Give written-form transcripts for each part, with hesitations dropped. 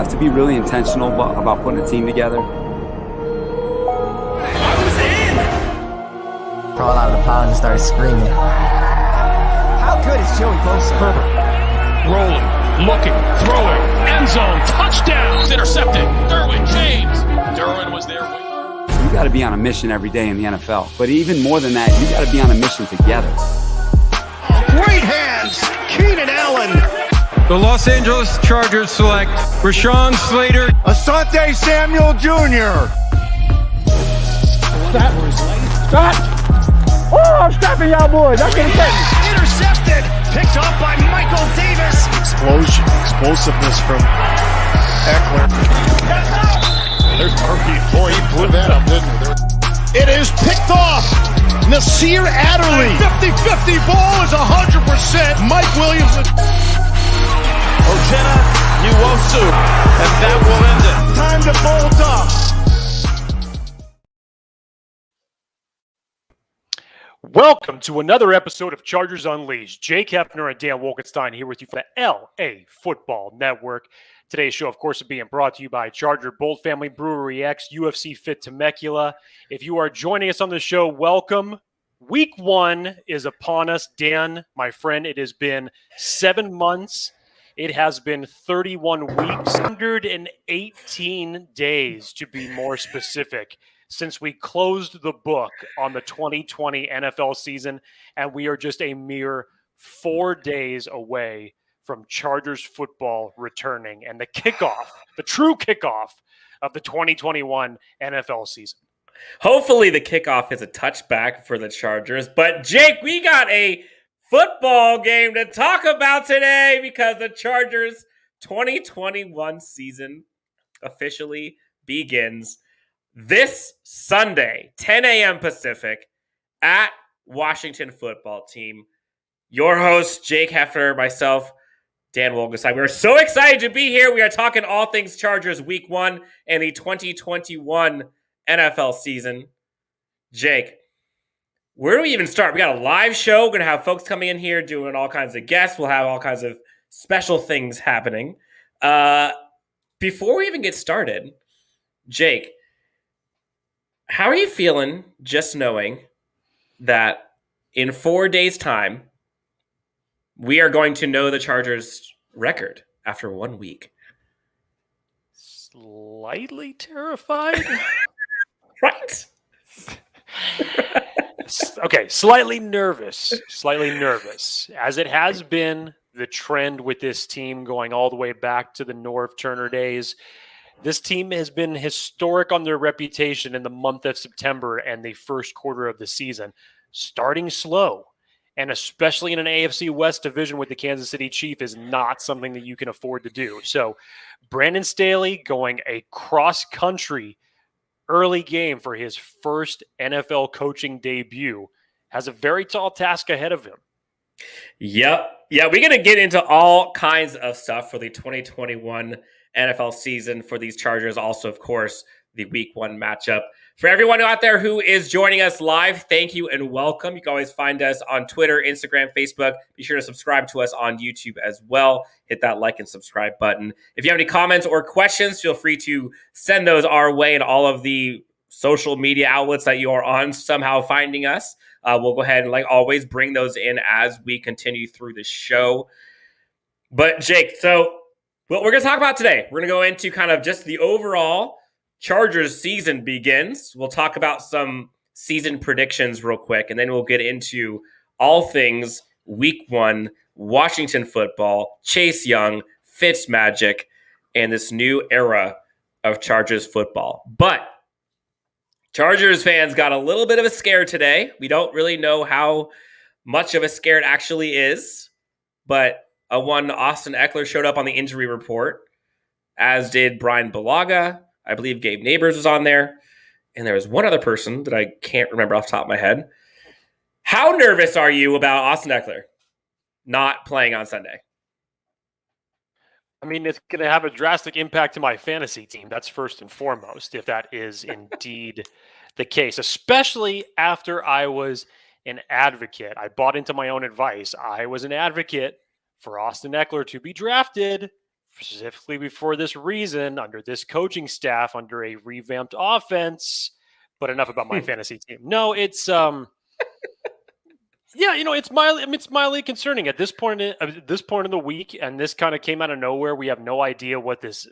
have to be really intentional about putting a team together. Crawled out of the pile and started screaming. How good is Joey Bosa? Rolling, looking, throwing, end zone, touchdown, intercepted. Derwin James. Derwin was there. You got to be on a mission every day in the NFL. But even more than that, you got to be on a mission together. Great hands, Keenan Allen. The Los Angeles Chargers select Rashawn, Slater, Asante Samuel Jr. Stop! Oh, I'm stopping y'all boys. I can't catch it. Intercepted. Picked off by Michael Davis. Explosiveness from Eckler. There's Murphy. Boy, he blew that up, didn't he? It is picked off. Nasir Adderley. 50-50 ball is 100%. Mike Williams. Ojena Nwosu. And that will end it. Time to bolt up. Welcome to another episode of Chargers Unleashed. Jake Hefner and Dan Wolkenstein here with you for the LA Football Network. Today's show, of course, is being brought to you by Charger Bolt Family Brewery X, UFC Fit Temecula. If you are joining us on the show, welcome. Week 1 is upon us. Dan, my friend, it has been 7 months. It has been 31 weeks, 118 days to be more specific, since we closed the book on the 2020 NFL season, and we are just a mere 4 days away from Chargers football returning and the kickoff, the true kickoff of the 2021 NFL season. Hopefully the kickoff is a touchback for the Chargers. But, Jake, we got a football game to talk about today because the Chargers 2021 season officially begins this Sunday, 10 a.m. Pacific, at Washington Football Team. Your host, Jake Hefner, myself, Dan Wolkenstein. We're so excited to be here. We are talking all things Chargers Week 1 and the 2021 NFL season. Jake, where do we even start? We got a live show. We're going to have folks coming in here doing all kinds of guests. We'll have all kinds of special things happening. Before we even get started, Jake, how are you feeling just knowing that in 4 days' time, we are going to know the Chargers' record after 1 week? Slightly terrified? Right? Okay, slightly nervous, as it has been the trend with this team going all the way back to the Norv Turner days. This team has been historic on their reputation in the month of September and the first quarter of the season, starting slow, and especially in an AFC West division with the Kansas City Chiefs is not something that you can afford to do. So Brandon Staley going a cross-country early game for his first NFL coaching debut has a very tall task ahead of him. Yep. Yeah, we're going to get into all kinds of stuff for the 2021 NFL season for these Chargers. Also, of course, the Week 1 matchup. For everyone out there who is joining us live, thank you and welcome. You can always find us on Twitter, Instagram, Facebook. Be sure to subscribe to us on YouTube as well. Hit that like and subscribe button. If you have any comments or questions, feel free to send those our way in all of the social media outlets that you are on somehow finding us. We'll go ahead and, like always, bring those in as we continue through the show. But, Jake, so what we're going to talk about today, we're going to go into kind of just the overall Chargers season begins. We'll talk about some season predictions real quick, and then we'll get into all things Week 1, Washington football, Chase Young, Fitzmagic, and this new era of Chargers football. But Chargers fans got a little bit of a scare today. We don't really know how much of a scare it actually is, but one Austin Eckler showed up on the injury report, as did Brian Bulaga. I believe Gabe Neighbors was on there. And there was one other person that I can't remember off the top of my head. How nervous are you about Austin Eckler not playing on Sunday? I mean, it's going to have a drastic impact to my fantasy team. That's first and foremost, if that is indeed the case, especially after I was an advocate. I bought into my own advice. I was an advocate for Austin Eckler to be drafted specifically for this reason, under this coaching staff, under a revamped offense. But enough about my fantasy team. No, it's yeah, it's mildly concerning at this point in the week, and this kind of came out of nowhere. We have no idea what this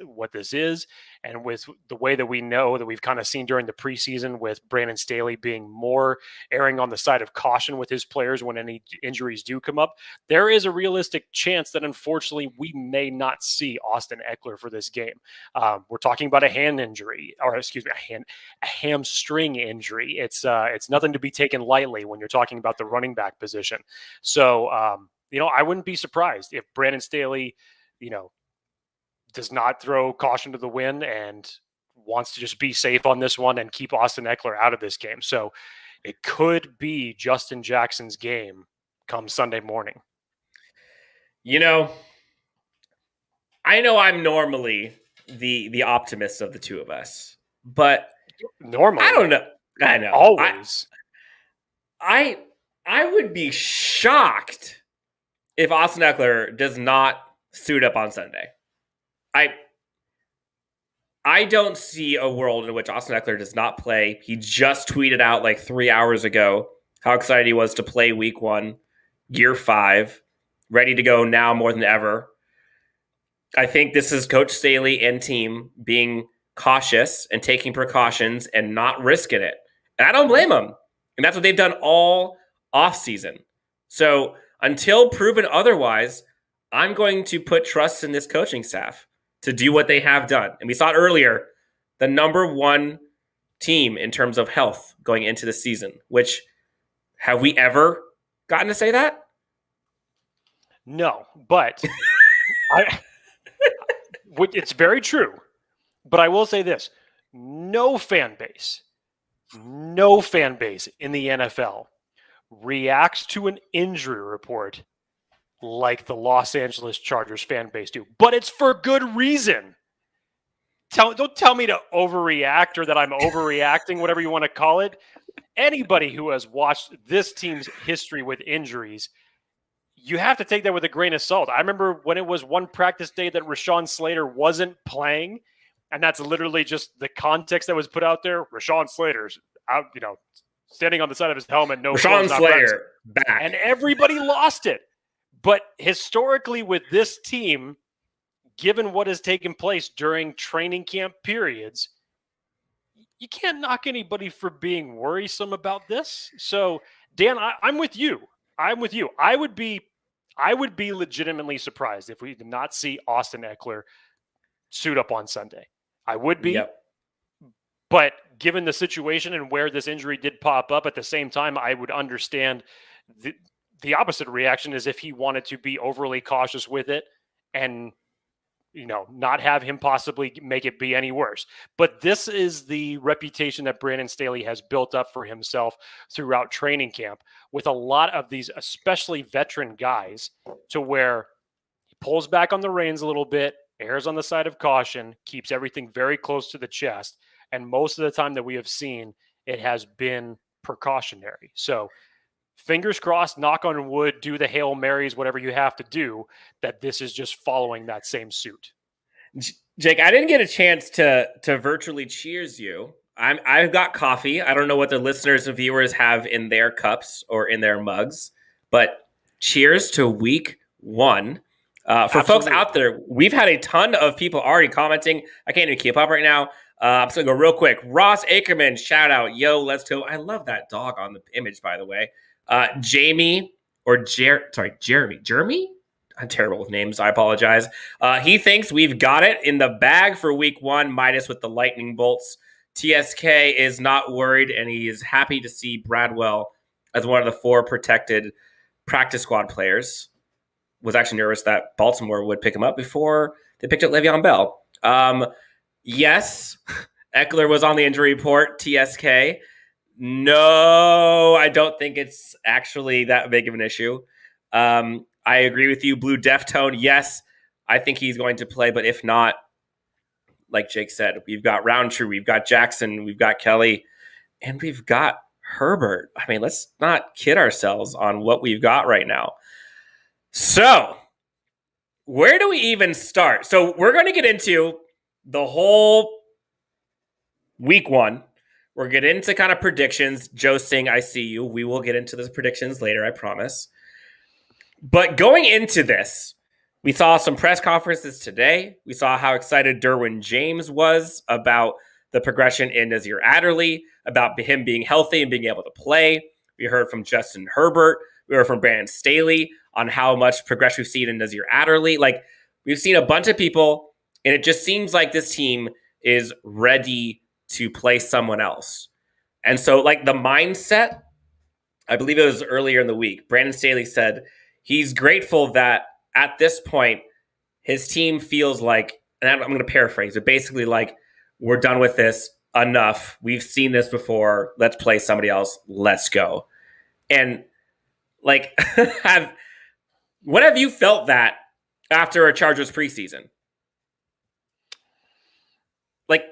is, and with the way that we know that we've kind of seen during the preseason, with Brandon Staley being more erring on the side of caution with his players when any injuries do come up, there is a realistic chance that unfortunately we may not see Austin Eckler for this game. We're talking about a hamstring injury. It's nothing to be taken lightly when you're talking about the running back position. So, I wouldn't be surprised if Brandon Staley, does not throw caution to the wind and wants to just be safe on this one and keep Austin Eckler out of this game. So it could be Justin Jackson's game come Sunday morning. I know I'm normally the optimist of the two of us, but normally, I don't know. I know. Always. I would be shocked if Austin Eckler does not suit up on Sunday. I don't see a world in which Austin Eckler does not play. He just tweeted out like 3 hours ago how excited he was to play week 1, year 5, ready to go now more than ever. I think this is Coach Staley and team being cautious and taking precautions and not risking it. And I don't blame them. And that's what they've done all offseason. So until proven otherwise, I'm going to put trust in this coaching staff to do what they have done. And we saw it earlier, the number 1 team in terms of health going into the season, which have we ever gotten to say that? No, but it's very true. But I will say this, no fan base in the NFL reacts to an injury report like the Los Angeles Chargers fan base do. But it's for good reason. Don't tell me to overreact or that I'm overreacting, whatever you want to call it. Anybody who has watched this team's history with injuries, you have to take that with a grain of salt. I remember when it was one practice day that Rashawn Slater wasn't playing, and that's literally just the context that was put out there. Rashawn Slater's out, standing on the side of his helmet. No, Rashawn Slater back. And everybody lost it. But historically with this team, given what has taken place during training camp periods, you can't knock anybody for being worrisome about this. So, Dan, I'm with you. I would be legitimately surprised if we did not see Austin Eckler suit up on Sunday. I would be. Yep. But given the situation and where this injury did pop up at the same time, I would understand the opposite reaction is if he wanted to be overly cautious with it and, not have him possibly make it be any worse. But this is the reputation that Brandon Staley has built up for himself throughout training camp with a lot of these, especially veteran guys, to where he pulls back on the reins a little bit, errs on the side of caution, keeps everything very close to the chest. And most of the time that we have seen, it has been precautionary. So fingers crossed, knock on wood, do the Hail Marys, whatever you have to do, that this is just following that same suit. Jake, I didn't get a chance to virtually cheers you. I've got coffee. I don't know what the listeners and viewers have in their cups or in their mugs, but cheers to week 1. For folks out there, we've had a ton of people already commenting. I can't even keep up right now. I'm just going to go real quick. Ross Ackerman, shout out. Yo, let's go. I love that dog on the image, by the way. Jeremy. Jeremy? I'm terrible with names. I apologize. He thinks we've got it in the bag for week 1, minus with the lightning bolts. TSK is not worried, and he is happy to see Bradwell as one of the 4 protected practice squad players. Was actually nervous that Baltimore would pick him up before they picked up Le'Veon Bell. Yes, Eckler was on the injury report, TSK. No, I don't think it's actually that big of an issue. I agree with you, Blue Deftone. Yes, I think he's going to play, but if not, like Jake said, we've got Roundtree, we've got Jackson, we've got Kelly, and we've got Herbert. I mean, let's not kid ourselves on what we've got right now. So, where do we even start? So we're going to get into the whole week one. We're getting into kind of predictions. Joe Singh, I see you. We will get into those predictions later, I promise. But going into this, we saw some press conferences today. We saw how excited Derwin James was about the progression in Nasir Adderley, about him being healthy and being able to play. We heard from Justin Herbert. We heard from Brandon Staley on how much progression we've seen in Nasir Adderley. Like, we've seen a bunch of people, and it just seems like this team is ready to play someone else. And so, like, the mindset, I believe it was earlier in the week, Brandon Staley said he's grateful that at this point, his team feels like, and I'm going to paraphrase, but basically like, we're done with this, enough. We've seen this before. Let's play somebody else. Let's go. And like, when have you felt that after a Chargers preseason? Like,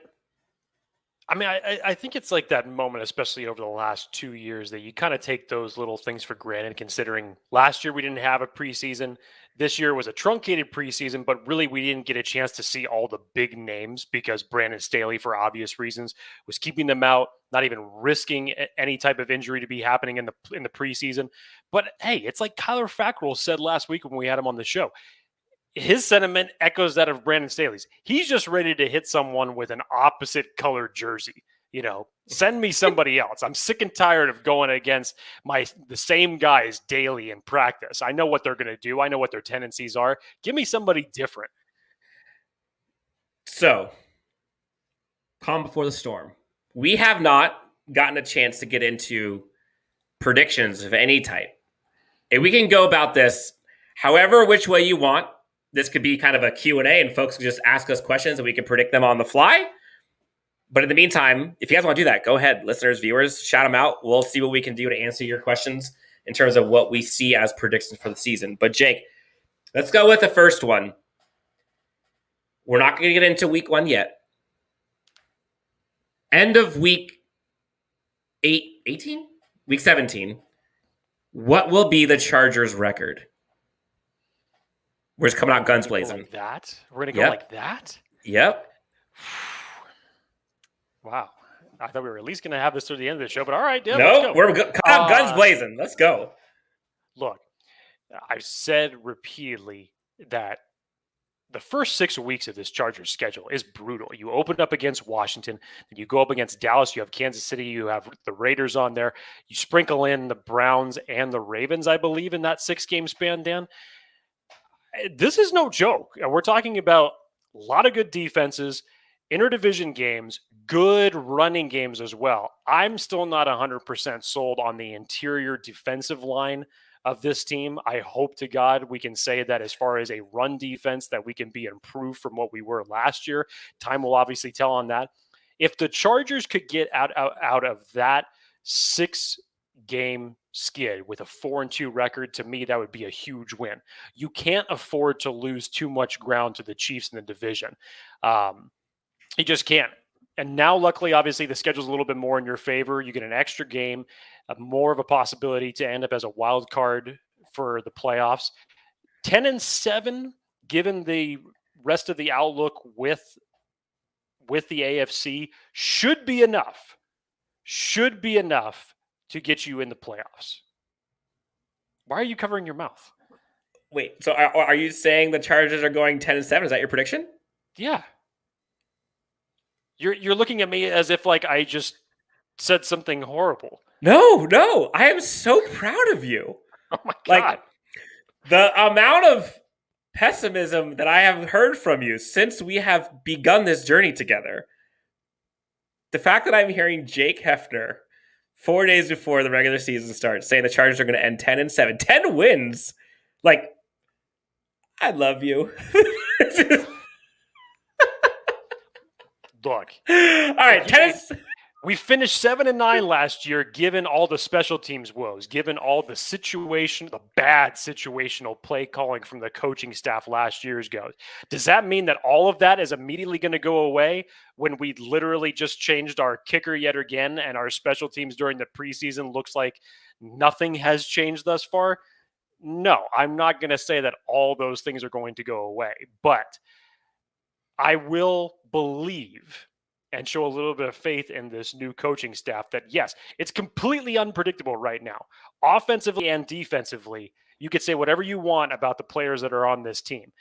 I mean, I think it's like that moment, especially over the last 2 years, that you kind of take those little things for granted, considering last year we didn't have a preseason. This year was a truncated preseason, but really we didn't get a chance to see all the big names because Brandon Staley, for obvious reasons, was keeping them out, not even risking any type of injury to be happening in the preseason. But hey, it's like Kyler Fackrell said last week when we had him on the show. His sentiment echoes that of Brandon Staley's. He's just ready to hit someone with an opposite colored jersey. You know, send me somebody else. I'm sick and tired of going against the same guys daily in practice. I know what they're going to do. I know what their tendencies are. Give me somebody different. So, calm before the storm. We have not gotten a chance to get into predictions of any type. And we can go about this however which way you want. This could be kind of a Q&A and folks can just ask us questions and we can predict them on the fly. But in the meantime, if you guys want to do that, go ahead. Listeners, viewers, shout them out. We'll see what we can do to answer your questions in terms of what we see as predictions for the season. But Jake, let's go with the first one. We're not going to get into week one yet. End of week 18? Week 17. What will be the Chargers' record? We're just coming out guns blazing. Like that? We're going to go like that? Yep. Wow. I thought we were at least going to have this through the end of the show, but all right. Yeah, no, we're coming out guns blazing. Let's go. Look, I've said repeatedly that the first 6 weeks of this Chargers schedule is brutal. You open up against Washington, then you go up against Dallas, you have Kansas City, you have the Raiders on there. You sprinkle in the Browns and the Ravens, I believe, in that 6-game span, Dan. This is no joke. We're talking about a lot of good defenses, interdivision games, good running games as well. I'm still not 100% sold on the interior defensive line of this team. I hope to God we can say that as far as a run defense that we can be improved from what we were last year. Time will obviously tell on that. If the Chargers could get out of that 6-game skid with a 4-2 record, to me, that would be a huge win. You can't afford to lose too much ground to the Chiefs in the division. You just can't. And now, luckily, obviously, the schedule's a little bit more in your favor. You get an extra game, more of a possibility to end up as a wild card for the playoffs. 10-7, given the rest of the outlook with the AFC, should be enough. Should be enough to get you in the playoffs. Why are you covering your mouth? Wait, so are you saying the Chargers are going 10-7? Is that your prediction? Yeah. You're looking at me as if like I just said something horrible. No. I am so proud of you. Oh my God. Like, the amount of pessimism that I have heard from you since we have begun this journey together. The fact that I'm hearing Jake Hefner 4 days before the regular season starts saying the Chargers are going to end 10-7, 10 wins. Like, I love you. Look. All right, we finished 7-9 last year, given all the special teams woes, given all the bad situational play calling from the coaching staff last year's ago. Does that mean that all of that is immediately going to go away when we literally just changed our kicker yet again and our special teams during the preseason looks like nothing has changed thus far? No, I'm not going to say that all those things are going to go away, but I will believe and show a little bit of faith in this new coaching staff that, yes, it's completely unpredictable right now. Offensively and defensively, you could say whatever you want about the players that are on this team.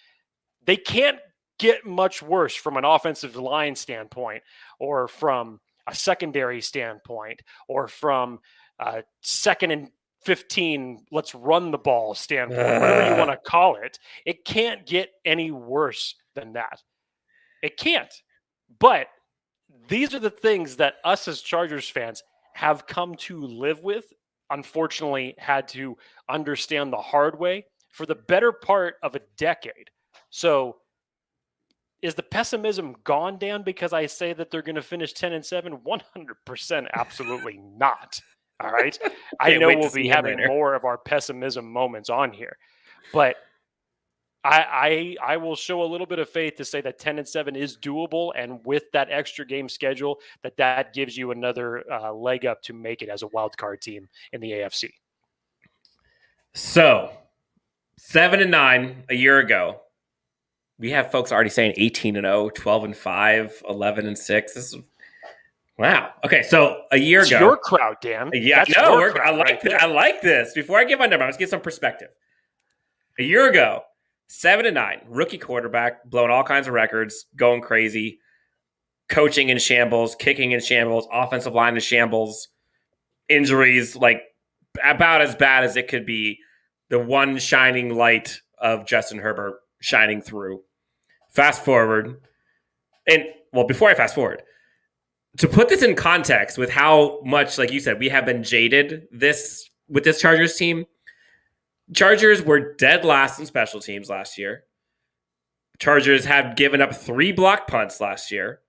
They can't get much worse from an offensive line standpoint, or from a secondary standpoint, or from a 2nd and 15, let's run the ball standpoint, whatever you want to call it. It can't get any worse than that. It can't. But these are the things that us as Chargers fans have come to live with, unfortunately had to understand the hard way for the better part of a decade. So is the pessimism gone, Dan, because I say that they're going to finish 10-7? 100% absolutely not. All right. I know we'll be having more of our pessimism moments on here, but I will show a little bit of faith to say that 10-7 is doable. And with that extra game schedule, that gives you another leg up to make it as a wild card team in the AFC. So 7-9 a year ago. We have folks already saying 18-0, 12-5, 11-6. This is wow. Okay, so a year ago, your crowd, Dan. Yeah, that's no, crowd I like this. Before I give my number, let's get some perspective. A year ago, 7-9, rookie quarterback, blowing all kinds of records, going crazy, coaching in shambles, kicking in shambles, offensive line in shambles, injuries like about as bad as it could be. The one shining light of Justin Herbert shining through. Fast forward, and well, before I fast forward, to put this in context with how much, like you said, we have been jaded with this Chargers team. Chargers were dead last in special teams last year. Chargers have given up 3 block punts last year.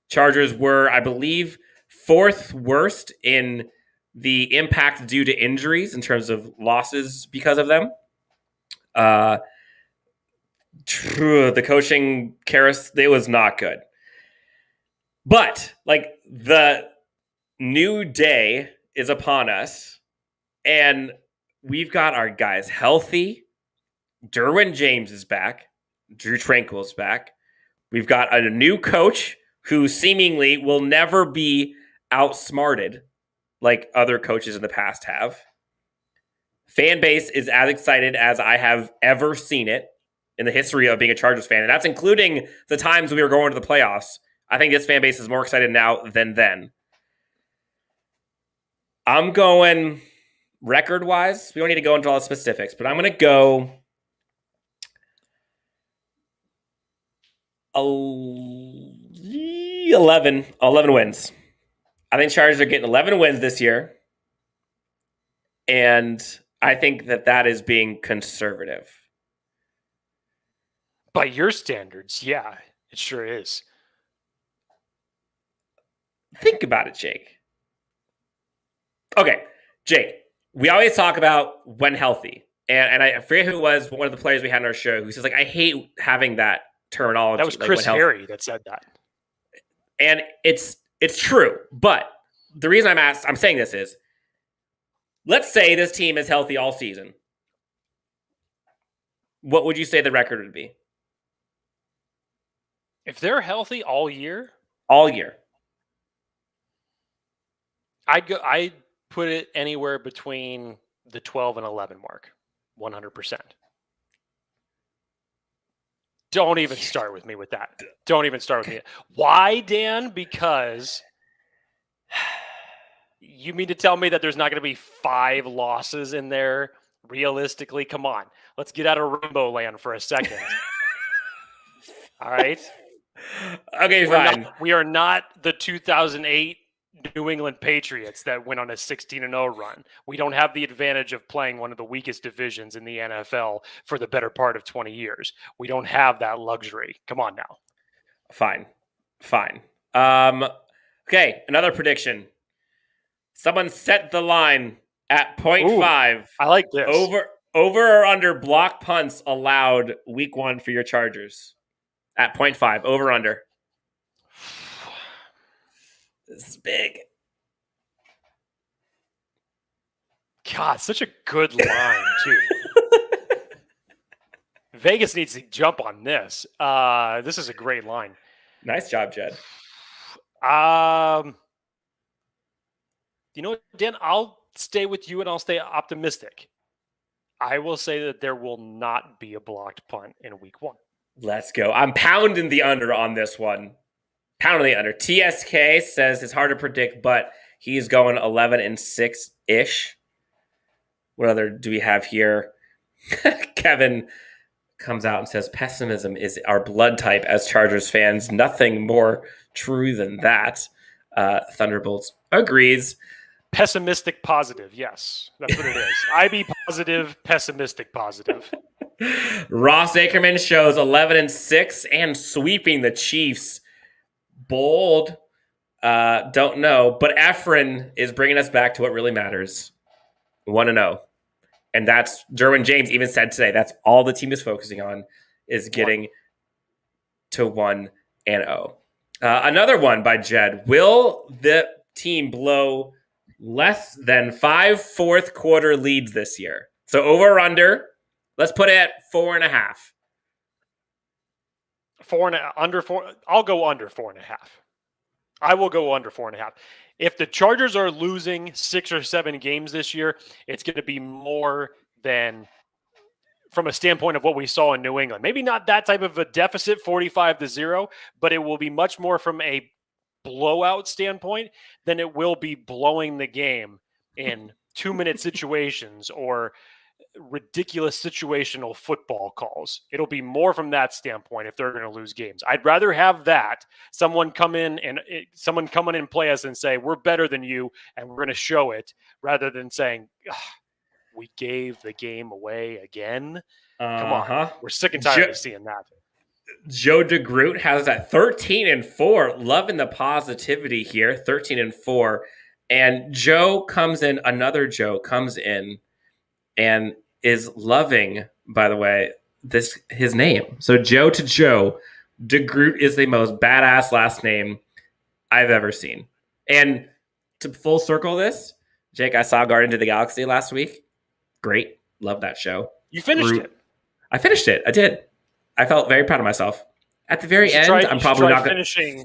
Chargers were, I believe, 4th worst in the impact due to injuries in terms of losses because of them. The coaching, Karras, it was not good. But, like, the new day is upon us, and we've got our guys healthy. Derwin James is back. Drew Tranquill's back. We've got a new coach who seemingly will never be outsmarted like other coaches in the past have. Fan base is as excited as I have ever seen it in the history of being a Chargers fan, and that's including the times we were going to the playoffs. I think this fan base is more excited now than then. I'm going record-wise. We don't need to go into all the specifics, but I'm going to go 11 wins. I think Chargers are getting 11 wins this year, and I think that is being conservative. By your standards, yeah, it sure is. Think about it, Jake. Okay, Jake, we always talk about when healthy. And I forget who it was, one of the players we had on our show, who says, like, I hate having that terminology. That was Chris Harry that said that. And it's true. But the reason I'm saying this is, let's say this team is healthy all season. What would you say the record would be? If they're healthy all year? All year. I'd put it anywhere between the 12 and 11 mark. 100%. Don't even start with me with that. Don't even start with me. Why, Dan? Because you mean to tell me that there's not going to be 5 losses in there realistically? Come on. Let's get out of Rainbow Land for a second. All right? Okay, fine. We are not the 2008 New England Patriots that went on a 16-0 run. We don't have the advantage of playing one of the weakest divisions in the NFL for the better part of 20 years. We don't have that luxury. Come on now. Fine. Okay, another prediction. Someone set the line at 0.5. I like this. Over or under block punts allowed week 1 for your Chargers. At 0.5. Over under. This is big. God, such a good line, too. Vegas needs to jump on this. This is a great line. Nice job, Jed. You know what, Dan? I'll stay with you and I'll stay optimistic. I will say that there will not be a blocked punt in week 1. Let's go. I'm pounding the under on this one. Pounding the under. TSK says it's hard to predict, but he's going 11-6-ish. What other do we have here? Kevin comes out and says pessimism is our blood type as Chargers fans. Nothing more true than that. Thunderbolts agrees. Pessimistic positive. Yes, that's what it is. IB positive, pessimistic positive. Ross Ackerman shows 11-6 and sweeping the Chiefs. Bold. Don't know. But Efren is bringing us back to what really matters. 1-0. And that's Derwin James even said today. That's all the team is focusing on is getting to 1-0. Another one by Jed. Will the team blow less than 5 fourth quarter leads this year? So over or under. Let's put it at 4.5. Under 4. I'll go under 4.5. I will go under 4.5. If the Chargers are losing 6 or 7 games this year, it's going to be more than from a standpoint of what we saw in New England. Maybe not that type of a deficit, 45-0, but it will be much more from a blowout standpoint than it will be blowing the game in 2-minute situations or ridiculous situational football calls. It'll be more from that standpoint if they're going to lose games. I'd rather have that someone come in and play us and say we're better than you and we're going to show it, rather than saying we gave the game away again. Come on, we're sick and tired of seeing that. Joe DeGroot has that 13-4. Loving the positivity here. 13-4, and another Joe comes in and is loving, by the way, his name. So Joe to Joe, DeGroot is the most badass last name I've ever seen. And to full circle this, Jake, I saw Guardians of the Galaxy last week. Great. Love that show. You finished it. I finished it. I did. I felt very proud of myself. At the very end, I'm probably not going to...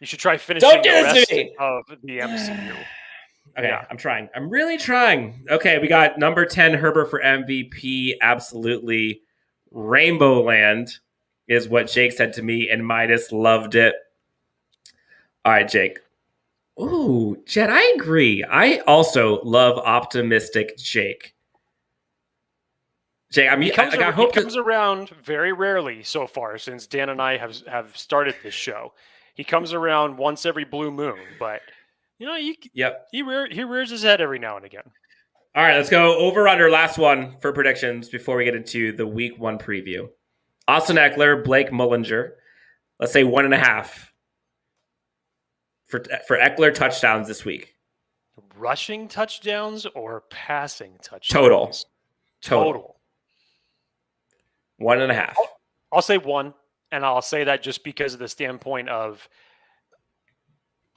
You should try finishing Don't do the this rest to me. of the MCU. Okay, Yeah. I'm trying. I'm really trying. Okay, we got number 10, Herbert for MVP. Absolutely. Rainbow Land is what Jake said to me, and Midas loved it. All right, Jake. Ooh, Jed, I agree. I also love optimistic Jake. Jake, I mean, He comes around very rarely so far since Dan and I have started this show. He comes around once every blue moon, but he rears his head every now and again. All right, let's go over under last one for predictions before we get into the week 1 preview. Austin Eckler, Blake Mullinger. Let's say 1.5 for Eckler touchdowns this week. Rushing touchdowns or passing touchdowns? Total. 1.5. I'll say 1, and I'll say that just because of the standpoint of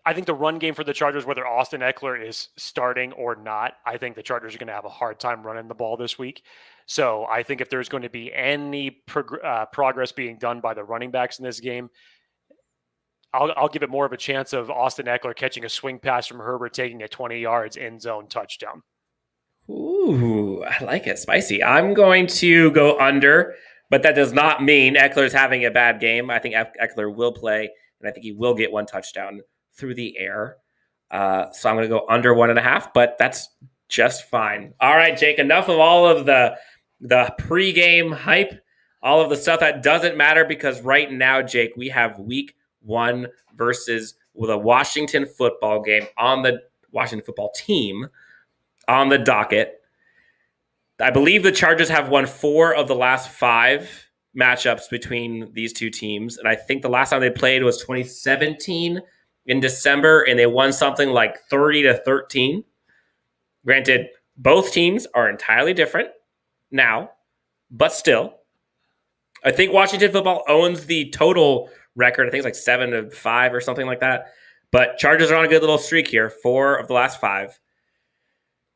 I think the run game for the Chargers, whether Austin Eckler is starting or not, I think the Chargers are going to have a hard time running the ball this week. So I think if there's going to be any progress being done by the running backs in this game, I'll give it more of a chance of Austin Eckler catching a swing pass from Herbert, taking it 20 yards, end zone touchdown. Ooh, I like it. Spicy. I'm going to go under, but that does not mean Eckler's having a bad game. I think Eckler will play, and I think he will get 1 touchdown through the air. So I'm going to go under 1.5, but that's just fine. All right, Jake, enough of all of the pregame hype, all of the stuff that doesn't matter, because right now, Jake, we have week 1 versus with a Washington football game on the Washington football team on the docket. I believe the Chargers have won 4 of the last 5 matchups between these two teams. And I think the last time they played was 2017 in December, and they won something like 30-13. Granted, both teams are entirely different now, but still, I think Washington football owns the total record. I think it's like 7-5 or something like that. But Chargers are on a good little streak here, 4 of the last 5.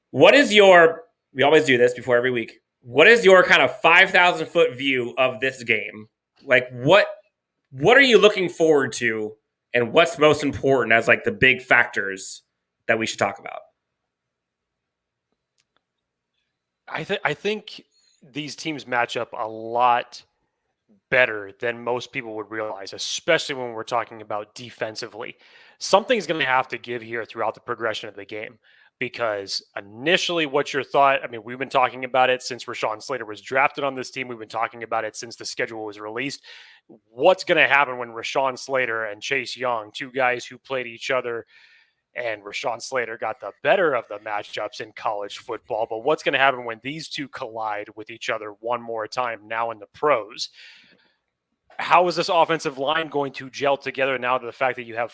What is we always do this before every week. what is your kind of 5,000 foot view of this game? Like, what are you looking forward to, and what's most important as like the big factors that we should talk about? I think these teams match up a lot better than most people would realize, especially when we're talking about defensively. Something's going to have to give here throughout the progression of the game, because initially what your thought, I mean, we've been talking about it since Rashawn Slater was drafted on this team. We've been talking about it since the schedule was released. What's going to happen when Rashawn Slater and Chase Young, two guys who played each other, and Rashawn Slater got the better of the matchups in college football, but what's going to happen when these two collide with each other one more time now in the pros? How is this offensive line going to gel together now to the fact that you have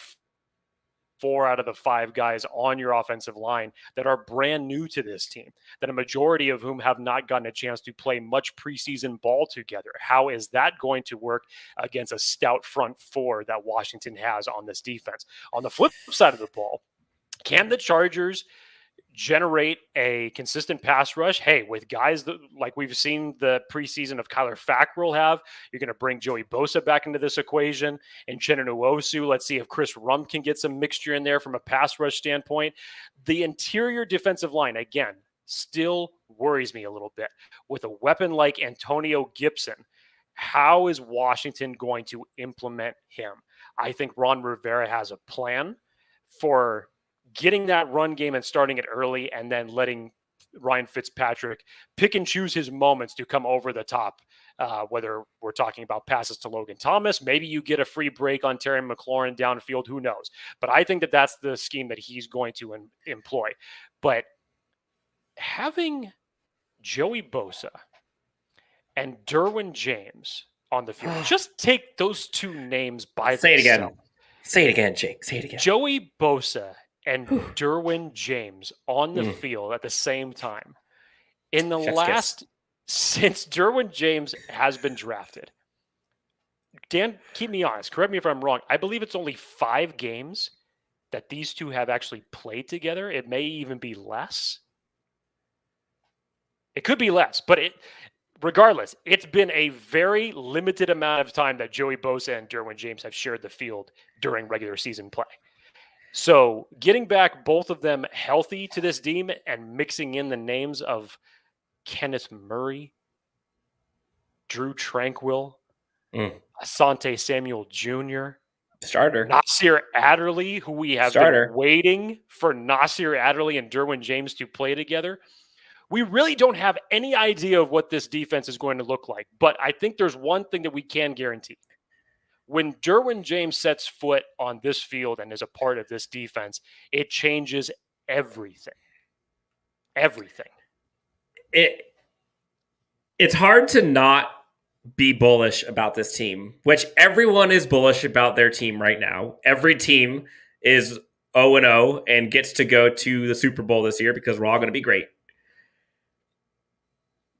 4 out of the 5 guys on your offensive line that are brand new to this team, that a majority of whom have not gotten a chance to play much preseason ball together? How is that going to work against a stout front 4 that Washington has on this defense? On the flip side of the ball, can the Chargers generate a consistent pass rush? Hey, with guys that, like we've seen the preseason of Kyler Fackrell have, you're going to bring Joey Bosa back into this equation, and Keenan Allen. Let's see if Chris Rump can get some mixture in there from a pass rush standpoint. The interior defensive line, again, still worries me a little bit. With a weapon like Antonio Gibson, how is Washington going to implement him? I think Ron Rivera has a plan for getting that run game and starting it early, and then letting Ryan Fitzpatrick pick and choose his moments to come over the top, whether we're talking about passes to Logan Thomas. Maybe you get a free break on Terry McLaurin downfield, who knows? But I think that that's the scheme that he's going to employ. But having Joey Bosa and Derwin James on the field, just take those two names by themselves. Say it again. Say it again, Jake. Say it again. Joey Bosa and Derwin James on the field at the same time. In the since Derwin James has been drafted, Dan, keep me honest, correct me if I'm wrong, I believe it's only 5 games that these two have actually played together. It may even be less. It could be less, but regardless, it's been a very limited amount of time that Joey Bosa and Derwin James have shared the field during regular season play. So getting back both of them healthy to this team and mixing in the names of Kenneth Murray, Drew Tranquil, Asante Samuel Jr., starter Nasir Adderley, who we have been waiting for Nasir Adderley and Derwin James to play together. We really don't have any idea of what this defense is going to look like. But I think there's one thing that we can guarantee. When Derwin James sets foot on this field and is a part of this defense, it changes everything. Everything. It's hard to not be bullish about this team, which everyone is bullish about their team right now. Every team is 0-0 and gets to go to the Super Bowl this year because we're all going to be great.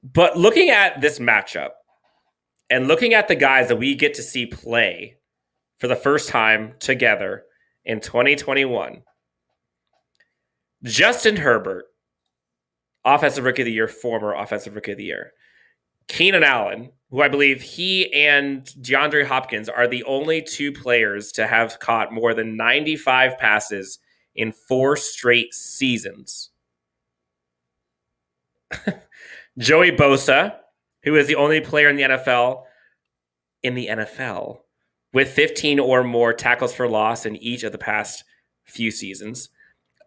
But looking at this matchup and looking at the guys that we get to see play for the first time together in 2021, Justin Herbert, Offensive Rookie of the Year, former Offensive Rookie of the Year. Keenan Allen, who I believe he and DeAndre Hopkins are the only 2 players to have caught more than 95 passes in 4 straight seasons. Joey Bosa, who is the only player in the NFL with 15 or more tackles for loss in each of the past few seasons.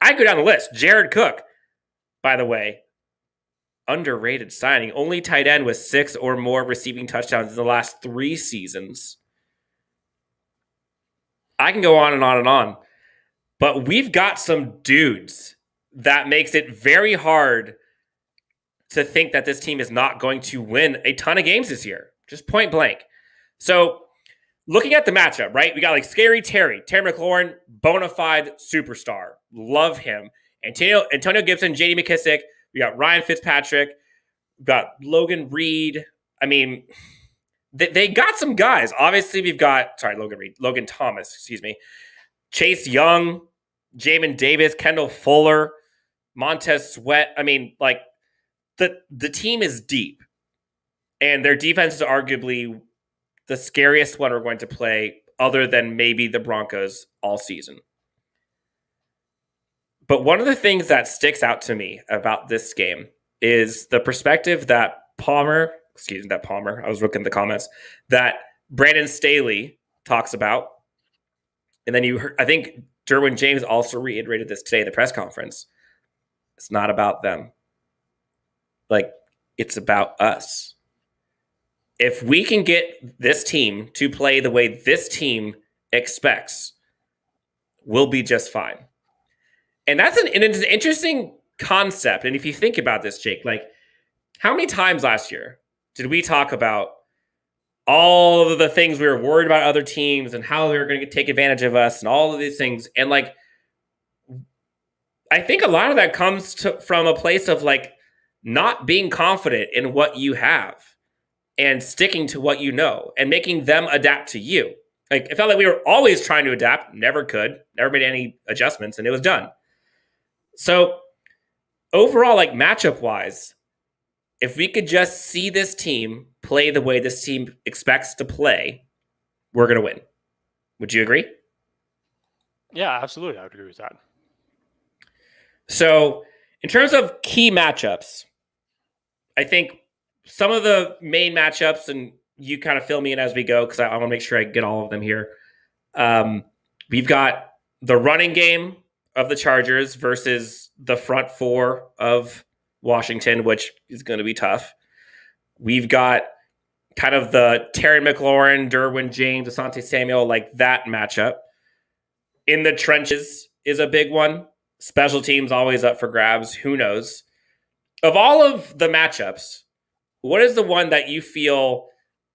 I go down the list. Jared Cook, by the way, underrated signing. Only tight end with 6 or more receiving touchdowns in the last 3 seasons. I can go on and on and on. But we've got some dudes that makes it very hard to think that this team is not going to win a ton of games this year. Just point blank. So looking at the matchup, right? We got like Scary Terry McLaurin, bona fide superstar. Love him. Antonio Gibson, J.D. McKissick. We got Ryan Fitzpatrick. We got Logan Reed. I mean, they got some guys. Obviously, we've got, Logan Thomas, Chase Young, Jamin Davis, Kendall Fuller, Montez Sweat. I mean, like, the team is deep, and their defense is arguably the scariest one we're going to play, other than maybe the Broncos all season. But one of the things that sticks out to me about this game is the perspective that I was looking at the comments, that Brandon Staley talks about. And then I think Derwin James also reiterated this today at the press conference. It's not about them. It's about us. If we can get this team to play the way this team expects, we'll be just fine. And it's an interesting concept. And if you think about this, Jake, how many times last year did we talk about all of the things we were worried about other teams and how they were going to take advantage of us and all of these things? And I think a lot of that comes from a place of not being confident in what you have and sticking to what you know and making them adapt to you. It felt like we were always trying to adapt, never made any adjustments, and it was done. So overall, matchup wise, if we could just see this team play the way this team expects to play, we're going to win. Would you agree? Yeah, absolutely. I would agree with that. So in terms of key matchups, I think some of the main matchups, and you kind of fill me in as we go because I want to make sure I get all of them here. We've got the running game of the Chargers versus the front four of Washington, which is going to be tough. We've got kind of the Terry McLaurin, Derwin James, Asante Samuel, that matchup. In the trenches is a big one. Special teams always up for grabs. Who knows? Of all of the matchups, what is the one that you feel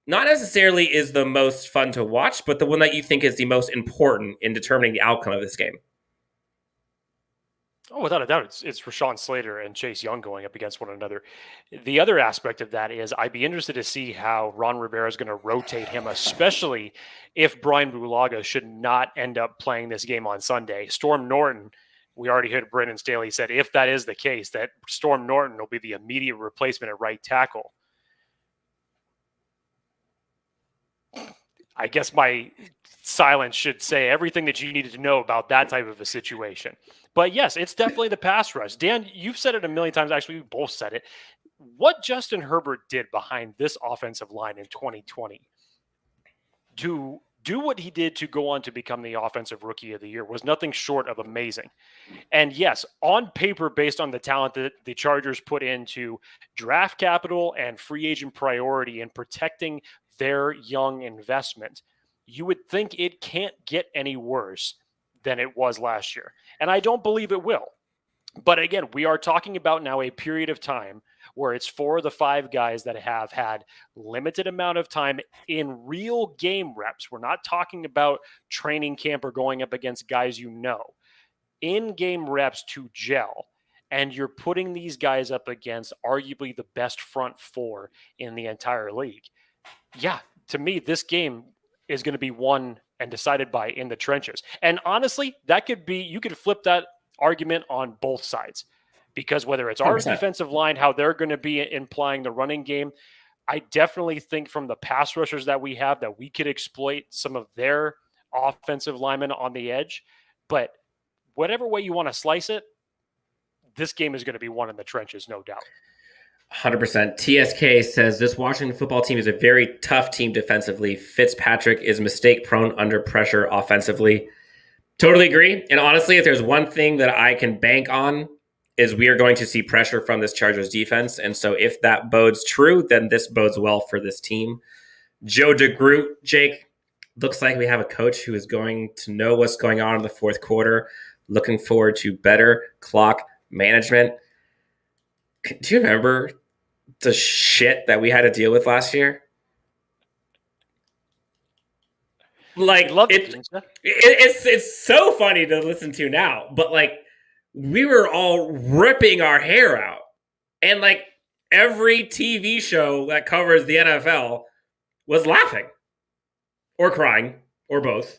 not necessarily is the most fun to watch, but the one that you think is the most important in determining the outcome of this game? Oh, without a doubt, it's Rashawn Slater and Chase Young going up against one another. The other aspect of that is I'd be interested to see how Ron Rivera is going to rotate him, especially if Brian Bulaga should not end up playing this game on Sunday. Storm Norton, we already heard Brandon Staley said if that is the case, that Storm Norton will be the immediate replacement at right tackle. I guess my silence should say everything that you needed to know about that type of a situation. But yes, it's definitely the pass rush. Dan, you've said it a million times. Actually, we both said it. What Justin Herbert did behind this offensive line in 2020 to do what he did to go on to become the offensive rookie of the year was nothing short of amazing. And yes, on paper, based on the talent that the Chargers put into draft capital and free agent priority in protecting their young investment, you would think it can't get any worse than it was last year. And I don't believe it will. But again, we are talking about now a period of time where it's 4 of the 5 guys that have had limited amount of time in real game reps. We're not talking about training camp or going up against guys in-game reps to gel. And you're putting these guys up against arguably the best front 4 in the entire league. Yeah, to me, this game is going to be won and decided by in the trenches. And honestly, you could flip that argument on both sides, because whether it's our 100%. Defensive line, how they're going to be implying the running game, I definitely think from the pass rushers that we have that we could exploit some of their offensive linemen on the edge. But whatever way you want to slice it, this game is going to be won in the trenches, no doubt. 100%. TSK says this Washington football team is a very tough team defensively. Fitzpatrick is mistake prone under pressure offensively. Totally agree. And honestly, if there's one thing that I can bank on, is we are going to see pressure from this Chargers defense. And so if that bodes true, then this bodes well for this team. Joe DeGroot, Jake, looks like we have a coach who is going to know what's going on in the fourth quarter. Looking forward to better clock management. Do you remember the shit that we had to deal with last year? It's so funny to listen to now, but we were all ripping our hair out, and every TV show that covers the NFL was laughing or crying or both.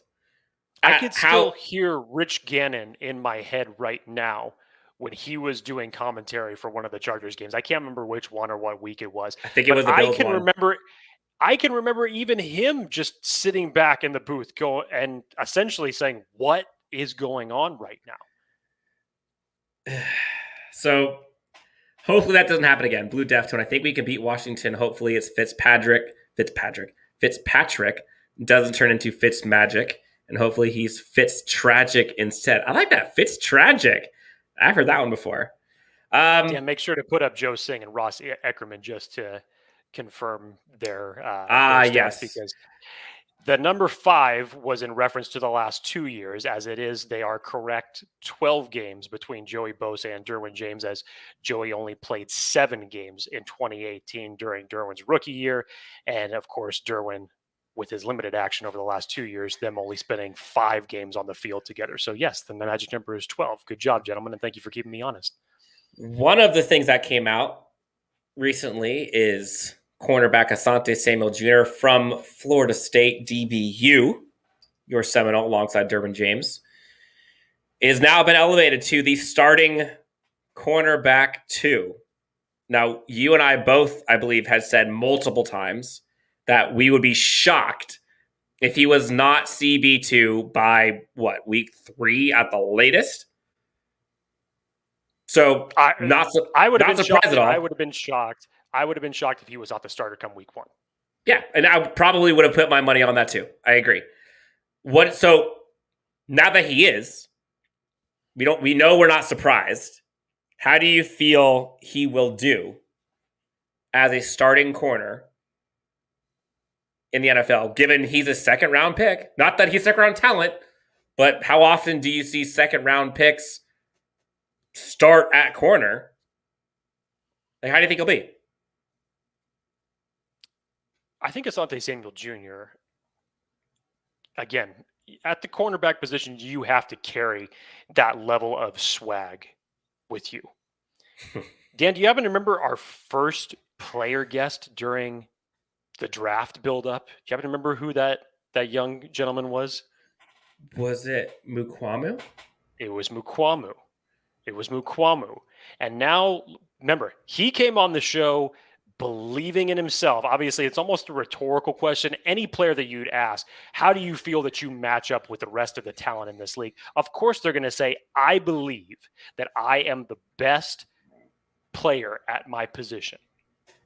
I could still hear Rich Gannon in my head right now when he was doing commentary for one of the Chargers games. I can't remember which one or what week it was. I think it was the Bills one. I can remember even him just sitting back in the booth and essentially saying, what is going on right now? So hopefully that doesn't happen again. Blue Deftone. I think we can beat Washington. Hopefully it's Fitzpatrick doesn't turn into Fitzmagic. And hopefully he's Fitztragic instead. I like that. Fitztragic. I've heard that one before. Yeah, make sure to put up Joe Singh and Ross Eckerman just to confirm their stats, yes, because the number 5 was in reference to the last 2 years. As it is, they are correct. 12 games between Joey Bosa and Derwin James, as Joey only played 7 games in 2018 during Derwin's rookie year, and of course Derwin, with his limited action over the last 2 years, them only spending 5 games on the field together. So yes, the magic number is 12. Good job, gentlemen, and thank you for keeping me honest. One of the things that came out recently is cornerback Asante Samuel Jr. from Florida State, DBU, your Seminole, alongside Derwin James, is now been elevated to the starting cornerback 2. Now, you and I both, I believe, had said multiple times that we would be shocked if he was not CB2 by, week 3 at the latest? So, I would have been surprised at all. I would have been shocked. I would have been shocked if he was not the starter come week 1. Yeah, and I probably would have put my money on that too. I agree. So now that he is, we know we're not surprised. How do you feel he will do as a starting corner in the NFL, given he's a second-round pick? Not that he's second-round talent, but how often do you see second-round picks start at corner? Like, how do you think he'll be? I think Asante Samuel Jr., again, at the cornerback position, you have to carry that level of swag with you. Dan, do you happen to remember our first player guest during the draft build-up? Do you happen to remember who that young gentleman was? Was it Mukwamu? It was Mukwamu. And now, remember, he came on the show believing in himself. Obviously, it's almost a rhetorical question. Any player that you'd ask, how do you feel that you match up with the rest of the talent in this league? Of course, they're going to say, I believe that I am the best player at my position.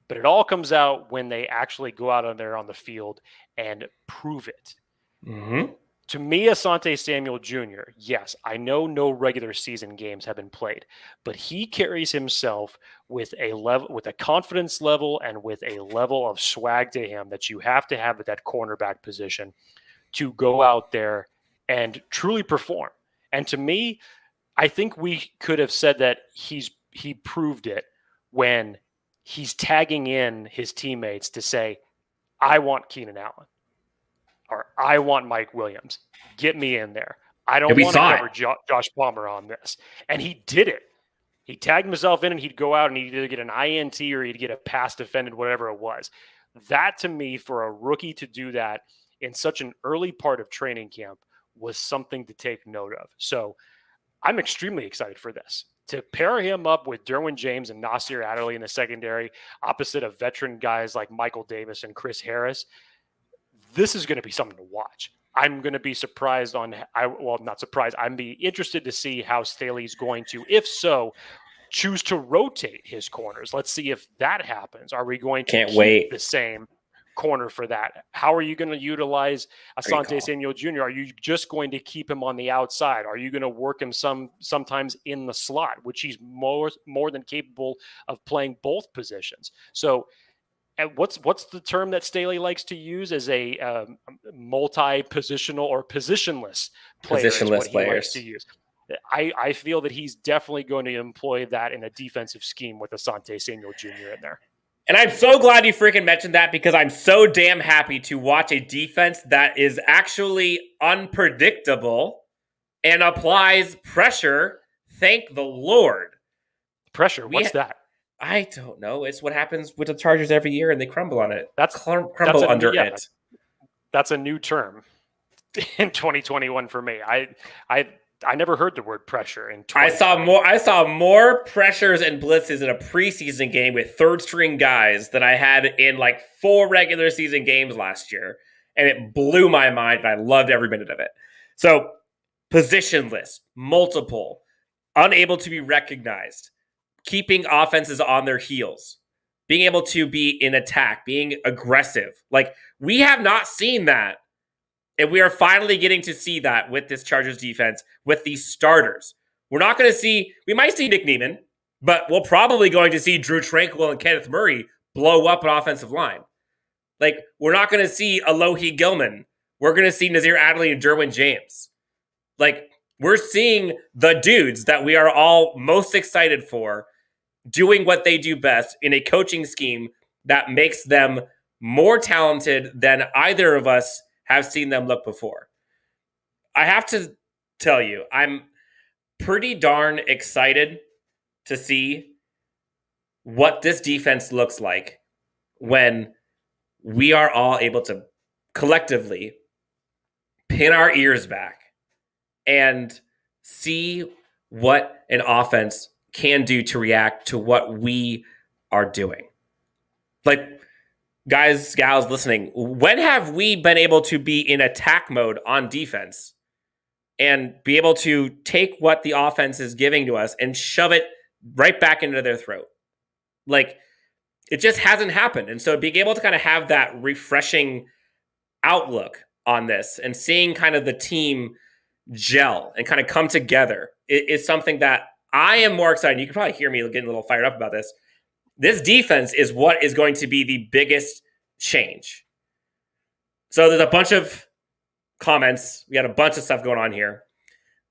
But it all comes out when they actually go out on the field and prove it. Mm-hmm. To me, Asante Samuel Jr., yes, I know no regular season games have been played, but he carries himself with a confidence level and with a level of swag to him that you have to have at that cornerback position to go out there and truly perform. And to me, I think we could have said that he proved it when he's tagging in his teammates to say, I want Keenan Allen. Or I want Mike Williams. Get me in there. I don't want to cover Josh Palmer on this. And he did it. He tagged himself in and he'd go out and he'd either get an INT or he'd get a pass defended, whatever it was. That, to me, for a rookie to do that in such an early part of training camp was something to take note of. So I'm extremely excited for this. To pair him up with Derwin James and Nasir Adderley in the secondary, opposite of veteran guys like Michael Davis and Chris Harris, this is going to be something to watch. I'm going to be surprised not surprised. I'm be interested to see how Staley's going to, if so, choose to rotate his corners. Let's see if that happens. Are we going to keep the same corner for that? How are you going to utilize Asante Samuel Jr.? Are you just going to keep him on the outside? Are you going to work him sometimes in the slot, which he's more than capable of playing both positions? So, and what's the term that Staley likes to use as a multi-positional or positionless player? Positionless players. He likes to use. I feel that he's definitely going to employ that in a defensive scheme with Asante Samuel Jr. in there. And I'm so glad you freaking mentioned that, because I'm so damn happy to watch a defense that is actually unpredictable and applies pressure. Thank the Lord. Pressure? What's that? I don't know. It's what happens with the Chargers every year, and they crumble on it. Crumble under it. That's a new term in 2021 for me. I never heard the word pressure in I saw more pressures and blitzes in a preseason game with third string guys than I had in like 4 regular season games last year. And it blew my mind, and I loved every minute of it. So, positionless, multiple, unable to be recognized, keeping offenses on their heels, being able to be in attack, being aggressive. Like, we have not seen that. And we are finally getting to see that with this Chargers defense, with these starters. We're not going to see, we might see Nick Neiman, but we're probably going to see Drew Tranquill and Kenneth Murray blow up an offensive line. Like, we're not going to see Alohi Gilman. We're going to see Nazir Adderley and Derwin James. Like, we're seeing the dudes that we are all most excited for doing what they do best in a coaching scheme that makes them more talented than either of us have seen them look before. I have to tell you, I'm pretty darn excited to see what this defense looks like when we are all able to collectively pin our ears back and see what an offense can do to react to what we are doing. Like, guys, gals listening, when have we been able to be in attack mode on defense and be able to take what the offense is giving to us and shove it right back into their throat? Like, it just hasn't happened. And so being able to kind of have that refreshing outlook on this and seeing kind of the team gel and kind of come together is something that I am more excited. You can probably hear me getting a little fired up about this. This defense is what is going to be the biggest change. So there's a bunch of comments. We got a bunch of stuff going on here.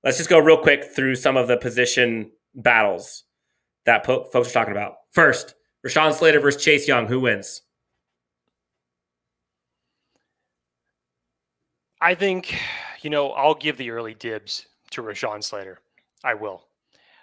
Let's just go real quick through some of the position battles that folks are talking about. First, Rashawn Slater versus Chase Young. Who wins? I think, I'll give the early dibs to Rashawn Slater. I will.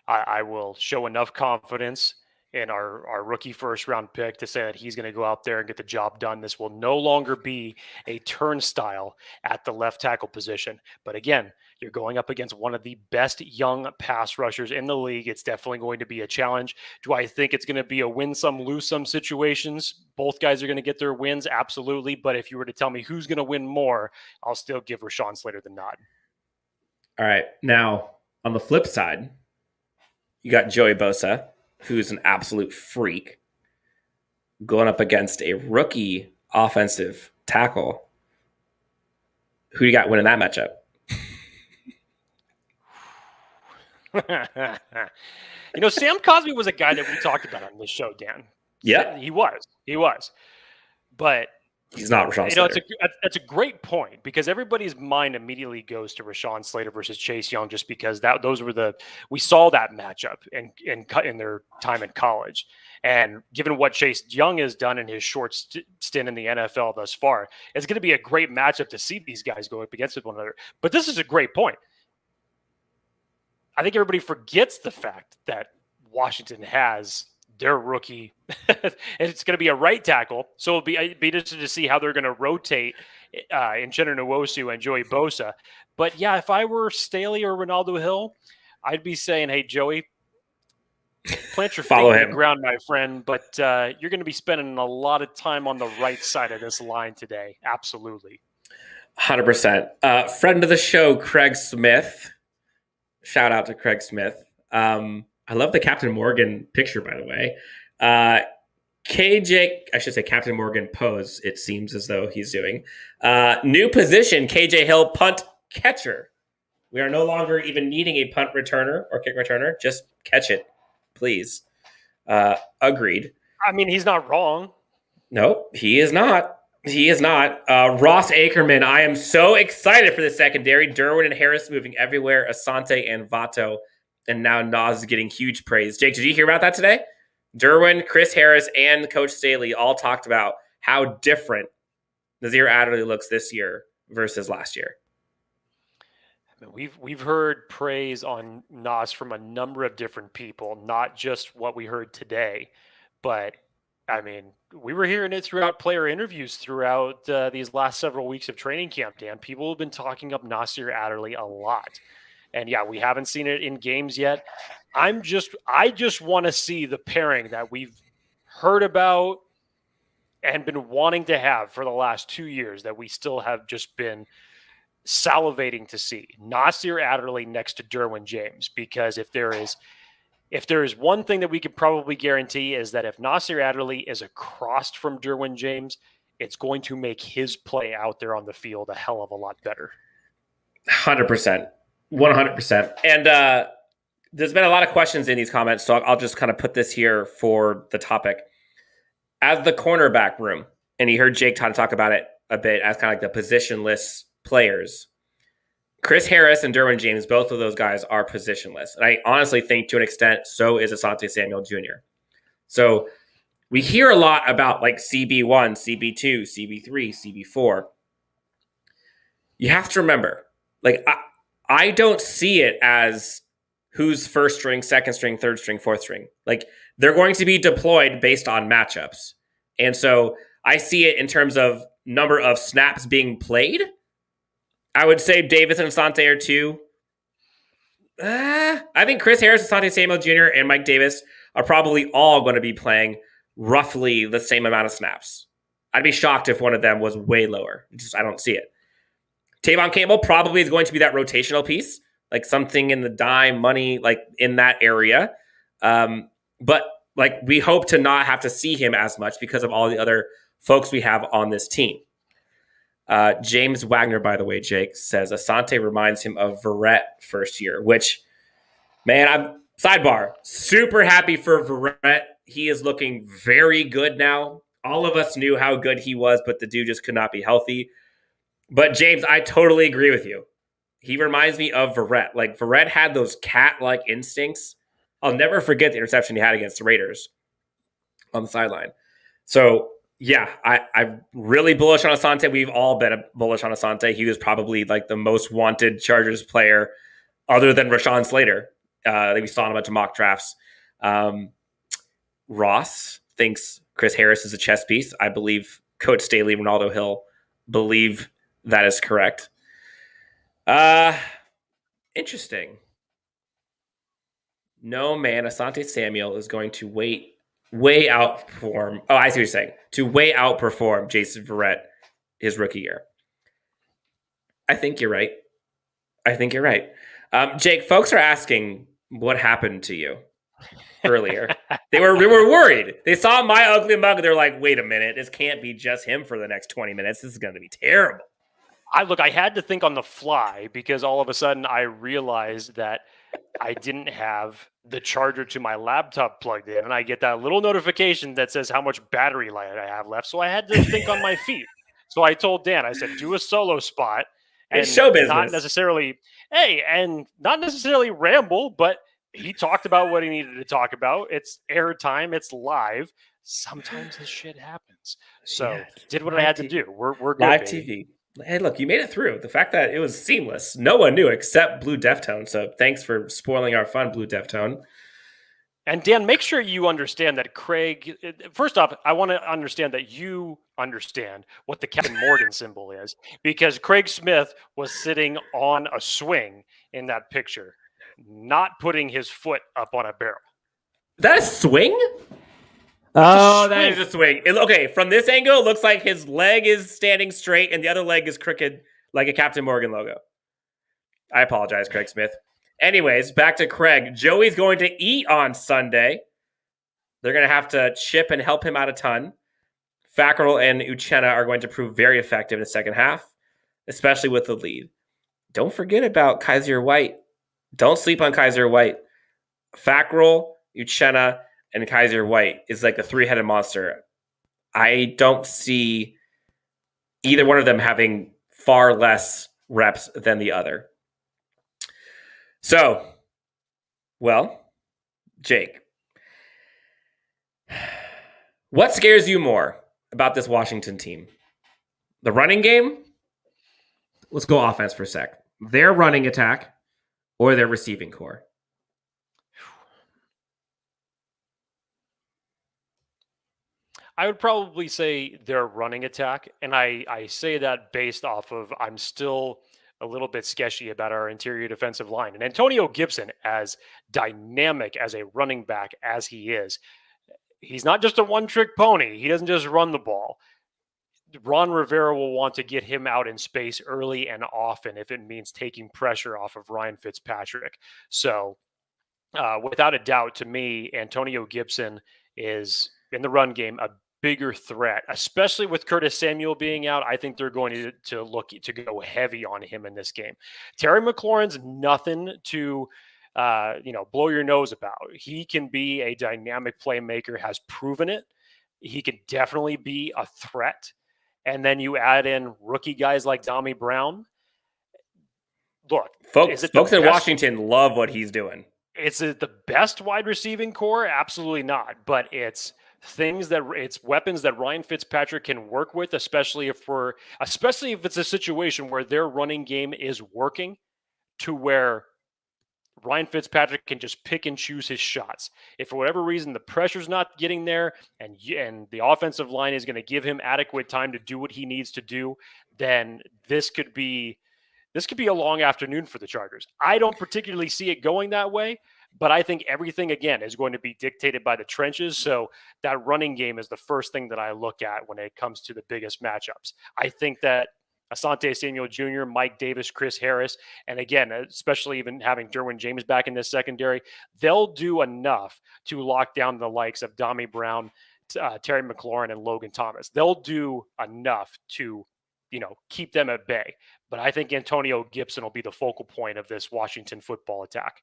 I will show enough confidence in our rookie first-round pick to say that he's going to go out there and get the job done. This will no longer be a turnstile at the left tackle position. But again, you're going up against one of the best young pass rushers in the league. It's definitely going to be a challenge. Do I think it's going to be a win-some, lose-some situations? Both guys are going to get their wins, absolutely. But if you were to tell me who's going to win more, I'll still give Rashawn Slater the nod. All right. Now, on the flip side, you got Joey Bosa, who's an absolute freak, going up against a rookie offensive tackle. Who do you got winning that matchup? Sam Cosmi was a guy that we talked about on this show, Dan. Yeah. He was. But he's not Rashawn Slater. That's a great point, because everybody's mind immediately goes to Rashawn Slater versus Chase Young, just because we saw that matchup in their time in college. And given what Chase Young has done in his short stint in the NFL thus far, it's going to be a great matchup to see these guys go up against one another. But this is a great point. I think everybody forgets the fact that Washington has their rookie, and it's going to be a right tackle. So it'll be interesting to see how they're going to rotate in Chenner Nwosu and Joey Bosa. But yeah, if I were Staley or Ronaldo Hill, I'd be saying, hey, Joey, plant your feet on the ground, my friend. But you're going to be spending a lot of time on the right side of this line today. Absolutely. 100%. Friend of the show, Craig Smith. Shout out to Craig Smith. I love the Captain Morgan picture, by the way. Captain Morgan pose, it seems as though he's doing. New position, KJ Hill, punt catcher. We are no longer even needing a punt returner or kick returner. Just catch it, please. Agreed. I mean, he's not wrong. No, he is not. He is not. Ross Ackerman, I am so excited for the secondary. Derwin and Harris moving everywhere. Asante and Vato. And now Nas is getting huge praise. Jake, did you hear about that today? Derwin, Chris Harris, and Coach Staley all talked about how different Nazir Adderley looks this year versus last year. I mean, we've heard praise on Nas from a number of different people, not just what we heard today. But, I mean, we were hearing it throughout player interviews throughout these last several weeks of training camp, Dan. People have been talking up Nasir Adderley a lot. And yeah, we haven't seen it in games yet. I just want to see the pairing that we've heard about and been wanting to have for the last 2 years that we still have just been salivating to see. Nasir Adderley next to Derwin James, because if there is one thing that we could probably guarantee is that if Nasir Adderley is across from Derwin James, it's going to make his play out there on the field a hell of a lot better. 100%. 100%. And there's been a lot of questions in these comments, so I'll just kind of put this here for the topic. As the cornerback room, and you heard Jake talk about it a bit as kind of like the positionless players, Chris Harris and Derwin James, both of those guys are positionless. And I honestly think to an extent, so is Asante Samuel Jr. So we hear a lot about like CB1, CB2, CB3, CB4. You have to remember, like, I don't see it as who's first string, second string, third string, fourth string. Like, they're going to be deployed based on matchups. And so I see it in terms of number of snaps being played. I would say Davis and Asante are two. I think Chris Harris, Asante Samuel Jr., and Mike Davis are probably all going to be playing roughly the same amount of snaps. I'd be shocked if one of them was way lower. I don't see it. Tavon Campbell probably is going to be that rotational piece, like something in the dime, money, like in that area. But like we hope to not have to see him as much because of all the other folks we have on this team. James Wagner, by the way, Jake, says Asante reminds him of Verrett first year, which, man, I'm sidebar, super happy for Verrett. He is looking very good now. All of us knew how good he was, but the dude just could not be healthy. But James, I totally agree with you. He reminds me of Verrett. Like Verrett had those cat-like instincts. I'll never forget the interception he had against the Raiders on the sideline. So yeah, I'm really bullish on Asante. We've all been bullish on Asante. He was probably like the most wanted Chargers player other than Rashawn Slater. We saw in a bunch of mock drafts. Ross thinks Chris Harris is a chess piece. I believe Coach Staley, Ronaldo Hill believe that is correct. Interesting. No, man, Asante Samuel is going to way outperform. Oh, I see what you're saying. To way outperform Jason Verrett his rookie year. I think you're right. Jake, folks are asking what happened to you earlier. They were worried. They saw my ugly mug and they're like, wait a minute, this can't be just him for the next 20 minutes. This is going to be terrible. I had to think on the fly because all of a sudden I realized that I didn't have the charger to my laptop plugged in, and I get that little notification that says how much battery life I have left. So I had to think on my feet. So I told Dan, I said, do a solo spot. And it's show business. Not necessarily ramble, but he talked about what he needed to talk about. It's airtime. It's live. Sometimes this shit happens. So did what I had to do. We're good, live baby. TV. Hey, look, you made it through. The fact that it was seamless. No one knew except Blue Deftone. So thanks for spoiling our fun, Blue Deftone. And Dan, make sure you understand that Craig, first off, I want to understand that you understand what the Captain Morgan symbol is, because Craig Smith was sitting on a swing in that picture, not putting his foot up on a barrel. That a swing? Oh, that is a swing. Okay, from this angle, it looks like his leg is standing straight and the other leg is crooked, like a Captain Morgan logo. I apologize, Craig Smith. Anyways, back to Craig. Joey's going to eat on Sunday. They're going to have to chip and help him out a ton. Fackrell and Uchenna are going to prove very effective in the second half, especially with the lead. Don't forget about Kaiser White. Don't sleep on Kaiser White. Fackrell, Uchenna, and Kaiser White is like a three-headed monster. I don't see either one of them having far less reps than the other. So, well, Jake, what scares you more about this Washington team? The running game? Let's go offense for a sec. Their running attack or their receiving core? I would probably say their running attack, and I say that based off of I'm still a little bit sketchy about our interior defensive line. And Antonio Gibson, as dynamic as a running back as he is, he's not just a one-trick pony. He doesn't just run the ball. Ron Rivera will want to get him out in space early and often if it means taking pressure off of Ryan Fitzpatrick. So without a doubt, to me, Antonio Gibson is, in the run game, a bigger threat, especially with Curtis Samuel being out. I think they're going to look to go heavy on him in this game. Terry McLaurin's nothing to blow your nose about. He can be a dynamic playmaker, has proven it. He can definitely be a threat. And then you add in rookie guys like Dami Brown. Look, folks in Washington love what he's doing. Is it the best wide receiving core? Absolutely not. But it's weapons that Ryan Fitzpatrick can work with, especially if it's a situation where their running game is working, to where Ryan Fitzpatrick can just pick and choose his shots. If for whatever reason the pressure's not getting there and the offensive line is going to give him adequate time to do what he needs to do, then this could be a long afternoon for the Chargers. I don't particularly see it going that way, but I think everything, again, is going to be dictated by the trenches. So that running game is the first thing that I look at when it comes to the biggest matchups. I think that Asante Samuel Jr., Mike Davis, Chris Harris, and again, especially even having Derwin James back in this secondary, they'll do enough to lock down the likes of Dami Brown, Terry McLaurin, and Logan Thomas. They'll do enough to, keep them at bay. But I think Antonio Gibson will be the focal point of this Washington football attack.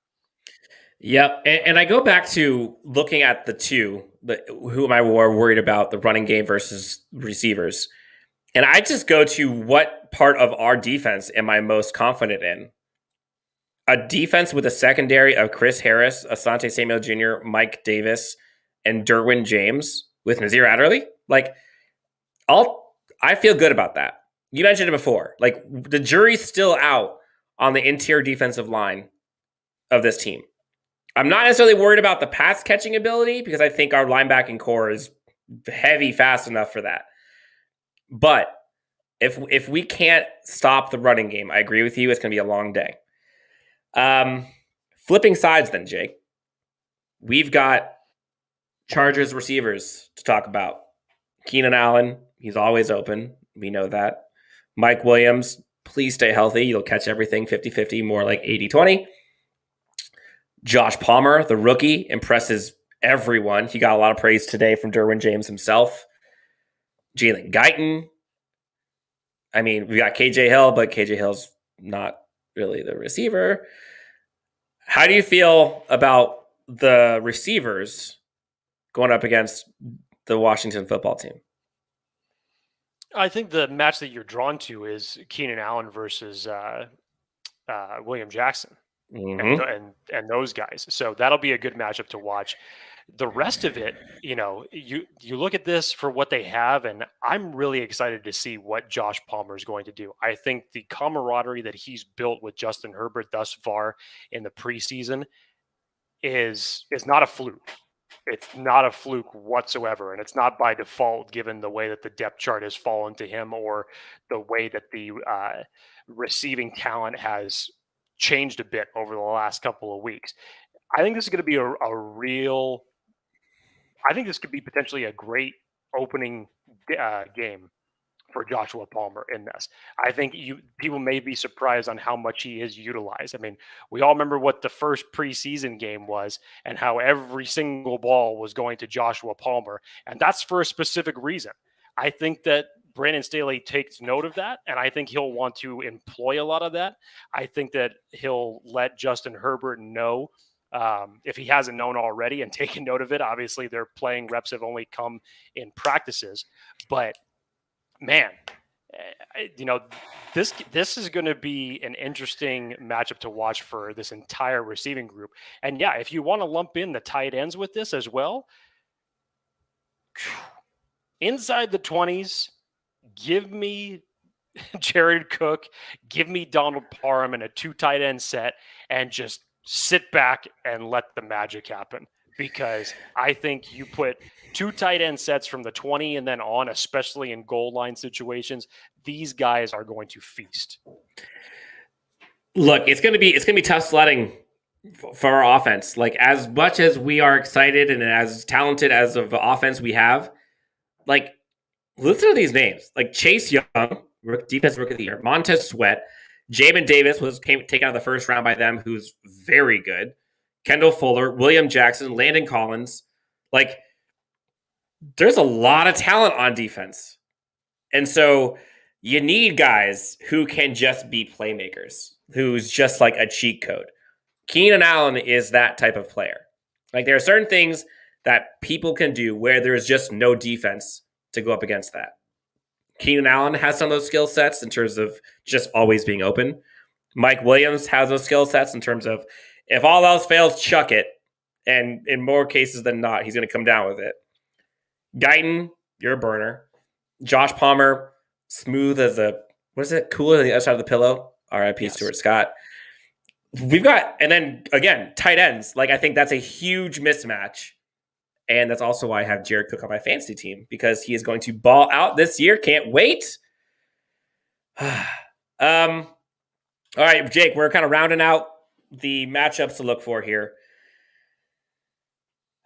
Yep. And I go back to looking at the two, who am I more worried about, the running game versus receivers. And I just go to what part of our defense am I most confident in? A defense with a secondary of Chris Harris, Asante Samuel Jr., Mike Davis, and Derwin James with Nazir Adderley? I feel good about that. You mentioned it before. The jury's still out on the interior defensive line of this team. I'm not necessarily worried about the pass catching ability because I think our linebacking core is heavy fast enough for that. But if we can't stop the running game, I agree with you, it's going to be a long day. Flipping sides then, Jake. We've got Chargers receivers to talk about. Keenan Allen, he's always open. We know that. Mike Williams, please stay healthy. You'll catch everything 50-50, more like 80-20. Josh Palmer, the rookie, impresses everyone. He got a lot of praise today from Derwin James himself. Jalen Guyton. I mean, we got KJ Hill, but KJ Hill's not really the receiver. How do you feel about the receivers going up against the Washington football team? I think the match that you're drawn to is Keenan Allen versus William Jackson. Mm-hmm. And those guys. So that'll be a good matchup to watch. The rest of it, you look at this for what they have, and I'm really excited to see what Josh Palmer is going to do. I think the camaraderie that he's built with Justin Herbert thus far in the preseason is not a fluke. It's not a fluke whatsoever, and it's not by default given the way that the depth chart has fallen to him or the way that the receiving talent has changed a bit over the last couple of weeks. I think this is going to be I think this could be potentially a great opening game for Joshua Palmer in this. I think people may be surprised on how much he is utilized. I mean, we all remember what the first preseason game was and how every single ball was going to Joshua Palmer, and that's for a specific reason. I think that Brandon Staley takes note of that, and I think he'll want to employ a lot of that. I think that he'll let Justin Herbert know, if he hasn't known already, and taken note of it. Obviously, their playing reps have only come in practices, but man, this is going to be an interesting matchup to watch for this entire receiving group. And yeah, if you want to lump in the tight ends with this as well, inside the 20s, give me Jared Cook, give me Donald Parham in a 2 tight end set, and just sit back and let the magic happen. Because I think you put 2 tight end sets from the 20 and then on, especially in goal line situations, these guys are going to feast. Look, it's gonna be tough sledding for our offense. Like, as much as we are excited and as talented as of offense we have, like, listen to these names. Like Chase Young, defensive rookie of the year, Montez Sweat, Jamin Davis came taken out of the first round by them, who's very good. Kendall Fuller, William Jackson, Landon Collins. Like, there's a lot of talent on defense. And so you need guys who can just be playmakers, who's just like a cheat code. Keenan Allen is that type of player. Like, there are certain things that people can do where there's just no defense to go up against that. Keenan Allen has some of those skill sets in terms of just always being open. Mike Williams has those skill sets in terms of if all else fails, chuck it. And in more cases than not, he's going to come down with it. Guyton, you're a burner. Josh Palmer, smooth as a, what is it? Cooler than the other side of the pillow. R.I.P. Stuart Scott. We've got, and then again, tight ends. Like, I think that's a huge mismatch. And that's also why I have Jared Cook on my fantasy team, because he is going to ball out this year. Can't wait. All right, Jake, we're kind of rounding out the matchups to look for here.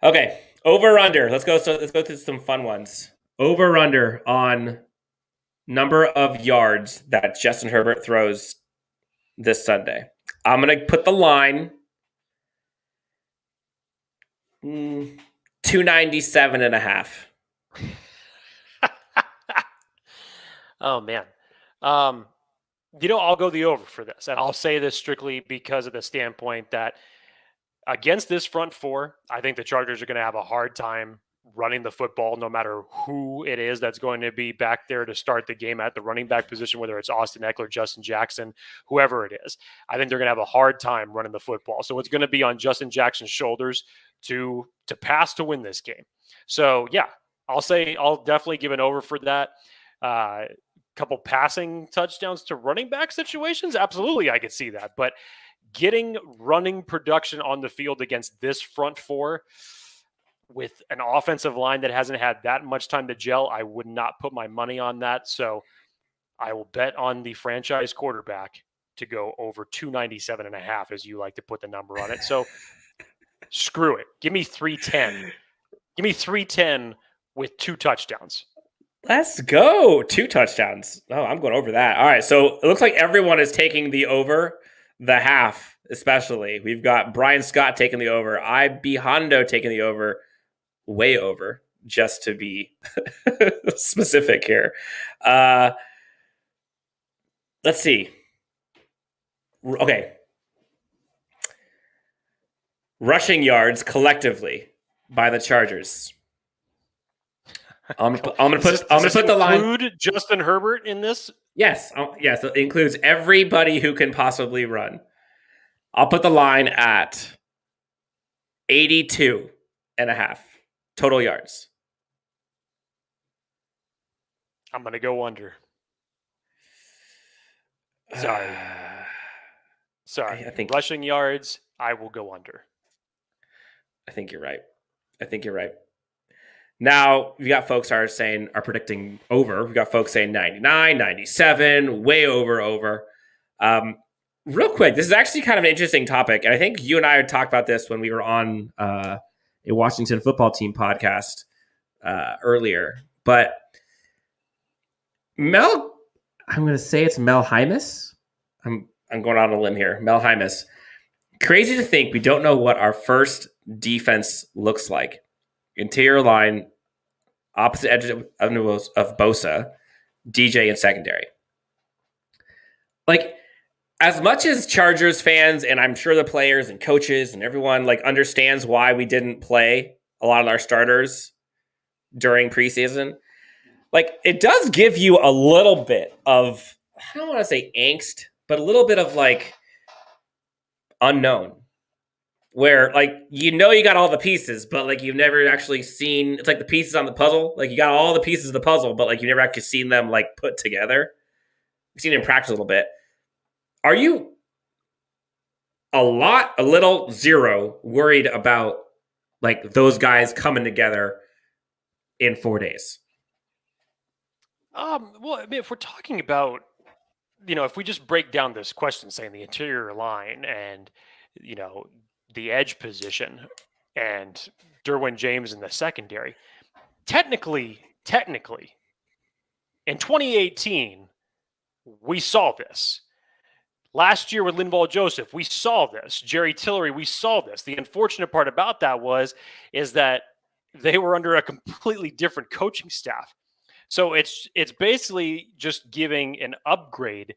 Okay, over under. Let's go through some fun ones. Over under on number of yards that Justin Herbert throws this Sunday. I'm going to put the line 297.5. Oh, man. I'll go the over for this. And I'll say this strictly because of the standpoint that against this front four, I think the Chargers are going to have a hard time running the football, no matter who it is that's going to be back there to start the game at the running back position, whether it's Austin Eckler, Justin Jackson, whoever it is. I think they're going to have a hard time running the football. So it's going to be on Justin Jackson's shoulders to pass to win this game. So, yeah, I'll definitely give an over for that. Couple passing touchdowns to running back situations, absolutely, I could see that. But getting running production on the field against this front four with an offensive line that hasn't had that much time to gel, I would not put my money on that. So I will bet on the franchise quarterback to go over 297.5, as you like to put the number on it. So screw it. Give me 310. Give me 310 with 2 touchdowns. Let's go. 2 touchdowns. Oh, I'm going over that. All right. So it looks like everyone is taking the over, the half especially. We've got Brian Scott taking the over. IB Hondo taking the over, way over, just to be specific here. Let's see. Okay. Rushing yards collectively by the Chargers. I'm gonna put the line. Include Justin Herbert in this? Yes, yes. It includes everybody who can possibly run. I'll put the line at 82.5 total yards. I'm gonna go under. Sorry. I think rushing yards, I will go under. I think you're right. Now, we got folks are predicting over. We got folks saying 99, 97, way over. Real quick, this is actually kind of an interesting topic. And I think you and I had talked about this when we were on a Washington football team podcast earlier. But I'm going to say it's Mel Hymas. I'm going on a limb here. Mel Hymas. Crazy to think we don't know what our first defense looks like. Interior line, opposite edges of Bosa, DJ in secondary. Like, as much as Chargers fans, and I'm sure the players and coaches and everyone understands why we didn't play a lot of our starters during preseason, it does give you a little bit of, I don't want to say angst, but a little bit of unknown. Where, you got all the pieces, but, you've never actually seen... It's like the pieces on the puzzle. You got all the pieces of the puzzle, but, you've never actually seen them, put together. You've seen it in practice a little bit. Are you a little, zero worried about, those guys coming together in 4 days? Well, I mean, if we're talking about if we just break down this question, saying the interior line and, the edge position and Derwin James in the secondary, technically, in 2018, we saw this. Last year with Linval Joseph, we saw this. Jerry Tillery, we saw this. The unfortunate part about that is that they were under a completely different coaching staff. So it's basically just giving an upgrade,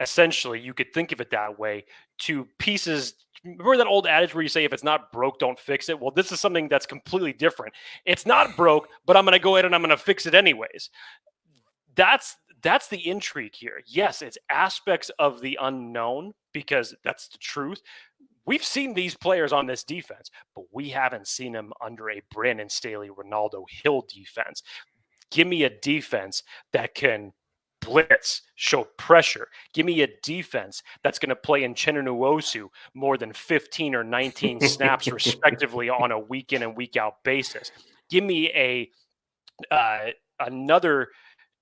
essentially, you could think of it that way, to pieces. Remember that old adage where you say, if it's not broke, don't fix it? Well, this is something that's completely different. It's not broke, but I'm going to go ahead and I'm going to fix it anyways. That's the intrigue here. Yes, it's aspects of the unknown, because that's the truth. We've seen these players on this defense, but we haven't seen them under a Brandon Staley, Ronaldo Hill defense. Give me a defense that can blitz, show pressure. Give me a defense that's going to play in Chenanu more than 15 or 19 snaps respectively on a week in and week out basis. Give me another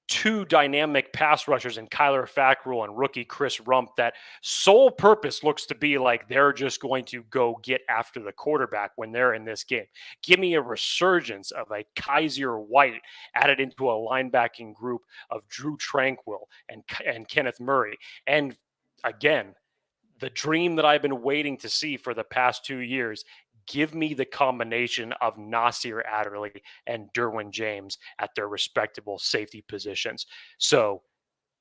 two dynamic pass rushers in Kyler Fackrell and rookie Chris Rump that sole purpose looks to be like they're just going to go get after the quarterback when they're in this game. Give me a resurgence of a Kaiser White added into a linebacking group of Drew Tranquil and Kenneth Murray. And again, the dream that I've been waiting to see for the past 2 years, give me the combination of Nasir Adderley and Derwin James at their respectable safety positions. So,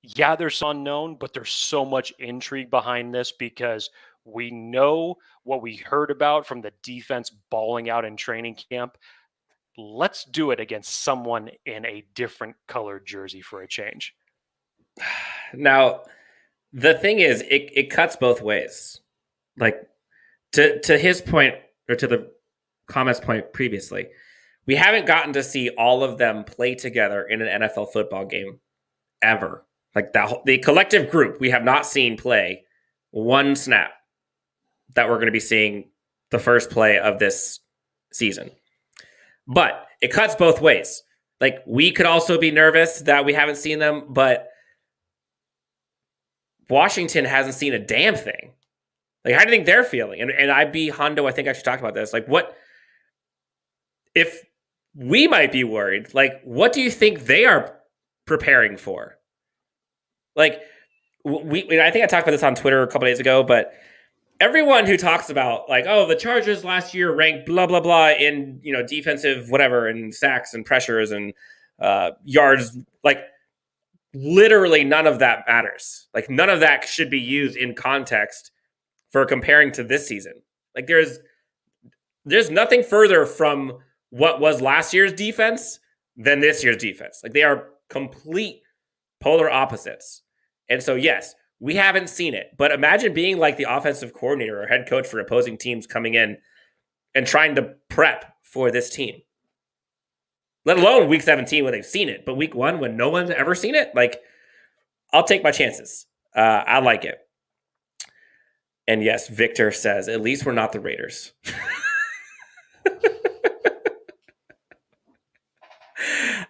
yeah, there's unknown, but there's so much intrigue behind this because we know what we heard about from the defense balling out in training camp. Let's do it against someone in a different colored jersey for a change. Now, the thing is, it cuts both ways. Like, to his point, or to the comments point previously, we haven't gotten to see all of them play together in an NFL football game ever. Like the collective group, we have not seen play one snap that we're going to be seeing the first play of this season. But it cuts both ways. Like, we could also be nervous that we haven't seen them, but Washington hasn't seen a damn thing. Like, how do you think they're feeling? And IB Hondo, I think I should talk about this. Like, what if we might be worried? Like, what do you think they are preparing for? Like, I think I talked about this on Twitter a couple days ago, but everyone who talks about, like, oh, the Chargers last year ranked blah, blah, blah in, defensive whatever, and sacks and pressures and yards, like, literally none of that matters. Like, none of that should be used in context for comparing to this season. Like, there's nothing further from what was last year's defense than this year's defense. Like, they are complete polar opposites. And so, yes, we haven't seen it. But imagine being like the offensive coordinator or head coach for opposing teams coming in and trying to prep for this team. Let alone week 17 when they've seen it. But week 1 when no one's ever seen it, like, I'll take my chances. I like it. And yes, Victor says, at least we're not the Raiders.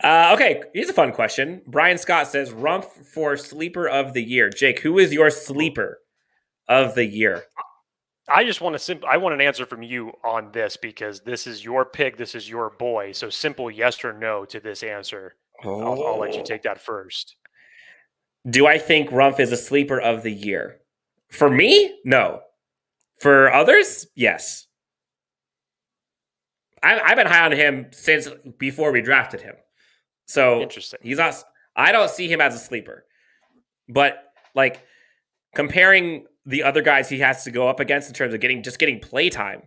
Okay, here's a fun question. Brian Scott says, Rump for sleeper of the year. Jake, who is your sleeper of the year? I just want I want an answer from you on this because this is your pick. This is your boy. So simple yes or no to this answer. I'll let you take that first. Do I think Rump is a sleeper of the year? For me, no. For others, yes. I've been high on him since before we drafted him. So interesting. He's not. I don't see him as a sleeper. But like comparing the other guys he has to go up against in terms of getting play time,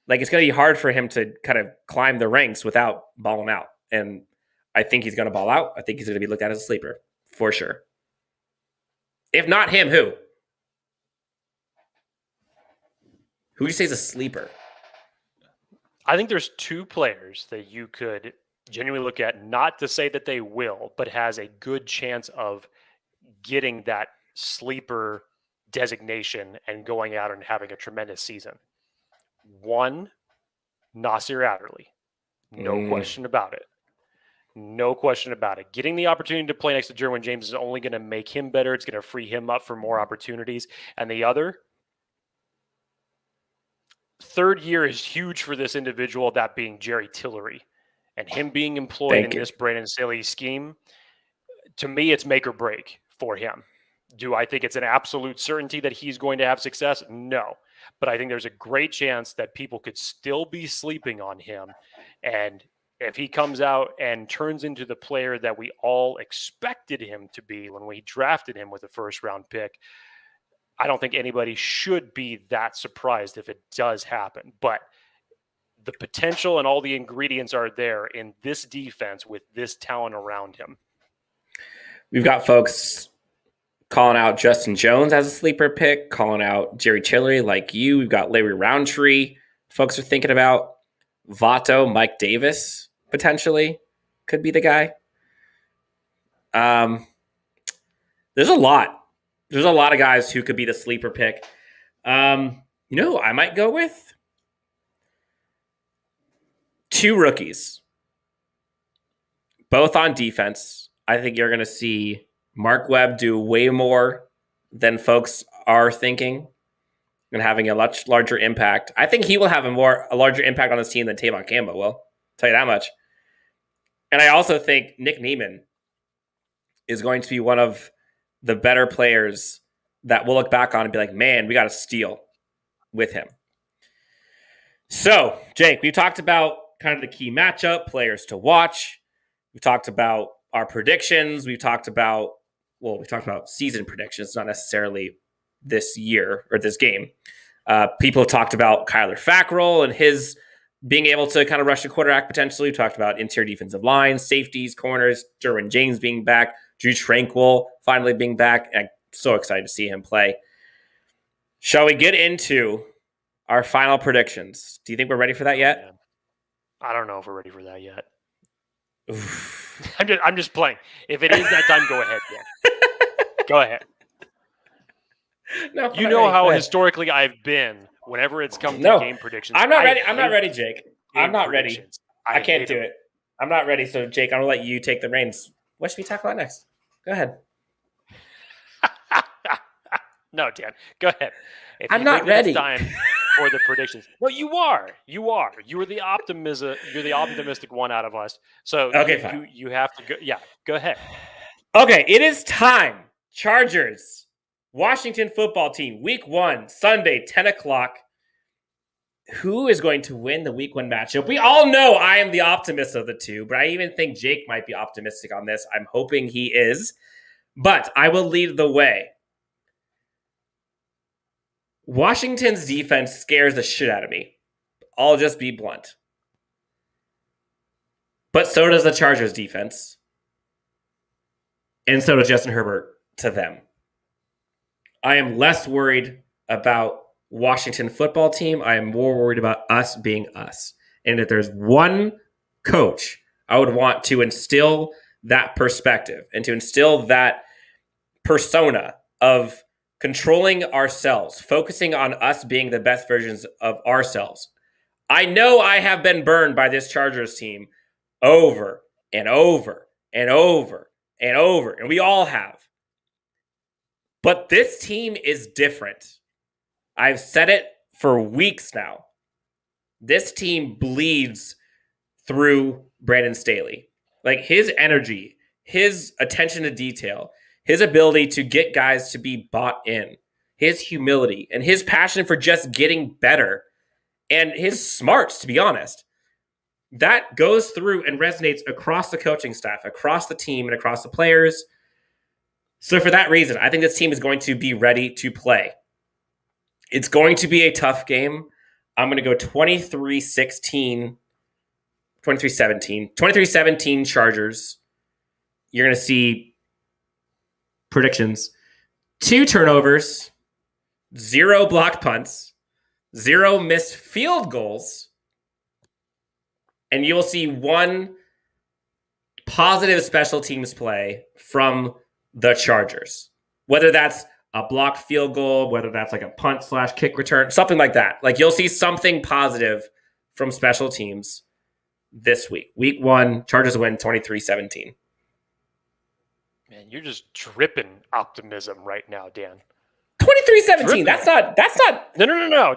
like it's going to be hard for him to kind of climb the ranks without balling out. And I think he's going to ball out. I think he's going to be looked at as a sleeper for sure. If not him, who? Who do you say is a sleeper? I think there's two players that you could genuinely look at, not to say that they will, but has a good chance of getting that sleeper designation and going out and having a tremendous season. One, Nasir Adderley. No question about it. No question about it. Getting the opportunity to play next to Derwin James is only going to make him better. It's going to free him up for more opportunities. And the other, third year is huge for this individual, that being Jerry Tillery. And him being employed in this Brandon Staley scheme, to me, it's make or break for him. Do I think it's an absolute certainty that he's going to have success? No. But I think there's a great chance that people could still be sleeping on him. And if he comes out and turns into the player that we all expected him to be when we drafted him with a first-round pick, I don't think anybody should be that surprised if it does happen. But the potential and all the ingredients are there in this defense with this talent around him. We've got folks calling out Justin Jones as a sleeper pick, calling out Jerry Tillery like you. We've got Larry Roundtree. Folks are thinking about Vato, Mike Davis, potentially could be the guy. There's a lot. There's a lot of guys who could be the sleeper pick. I might go with 2 rookies, both on defense. I think you're going to see Mark Webb do way more than folks are thinking and having a much larger impact. I think he will have a larger impact on this team than Tavon Campbell will. I'll tell you that much. And I also think Nick Neiman is going to be one of the better players that we'll look back on and be like, man, we got a steal with him. So, Jake, we've talked about kind of the key matchup, players to watch. We've talked about our predictions. We've talked about season predictions, not necessarily this year or this game. People have talked about Kyler Fackrell and his being able to kind of rush the quarterback potentially. We talked about interior defensive line, safeties, corners, Derwin James being back, Drew Tranquill finally being back. I'm so excited to see him play. Shall we get into our final predictions? Do you think we're ready for that yet? I don't know if we're ready for that yet. I'm just playing. If it is that time, go ahead. Yeah. Go ahead. No, you know how historically I've been whenever it's come to game predictions. I'm not ready. I'm not ready, Jake. I'm not ready. I can't do it. I'm not ready. So, Jake, I'm going to let you take the reins. What should we talk about next? Go ahead. No, Dan. Go ahead. I'm not ready. It's time for the predictions. No, you are. You are the optimistic one out of us. So okay, you have to go. Yeah, go ahead. Okay, it is time. Chargers, Washington football team, week 1, Sunday, 10 o'clock. Who is going to win the week 1 matchup? We all know I am the optimist of the two, but I even think Jake might be optimistic on this. I'm hoping he is, but I will lead the way. Washington's defense scares the shit out of me. I'll just be blunt. But so does the Chargers defense. And so does Justin Herbert to them. I am less worried about Washington football team. I am more worried about us being us. And if there's one coach I would want to instill that perspective and to instill that persona of controlling ourselves, focusing on us being the best versions of ourselves. I know I have been burned by this Chargers team over and over and over and over, and we all have. But this team is different. I've said it for weeks now. This team bleeds through Brandon Staley. Like his energy, his attention to detail, his ability to get guys to be bought in, his humility, and his passion for just getting better, and his smarts, to be honest. That goes through and resonates across the coaching staff, across the team, and across the players. So for that reason, I think this team is going to be ready to play. It's going to be a tough game. I'm going to go 23-17 Chargers. You're going to see predictions: 2 turnovers, 0 blocked punts, 0 missed field goals, and you will see 1 positive special teams play from the Chargers. Whether that's a blocked field goal, whether that's like a punt/kick return, something like that. Like you'll see something positive from special teams this week. Week 1, Chargers win 23-17. Man, you're just dripping optimism right now, Dan. 23-17. That's not. No.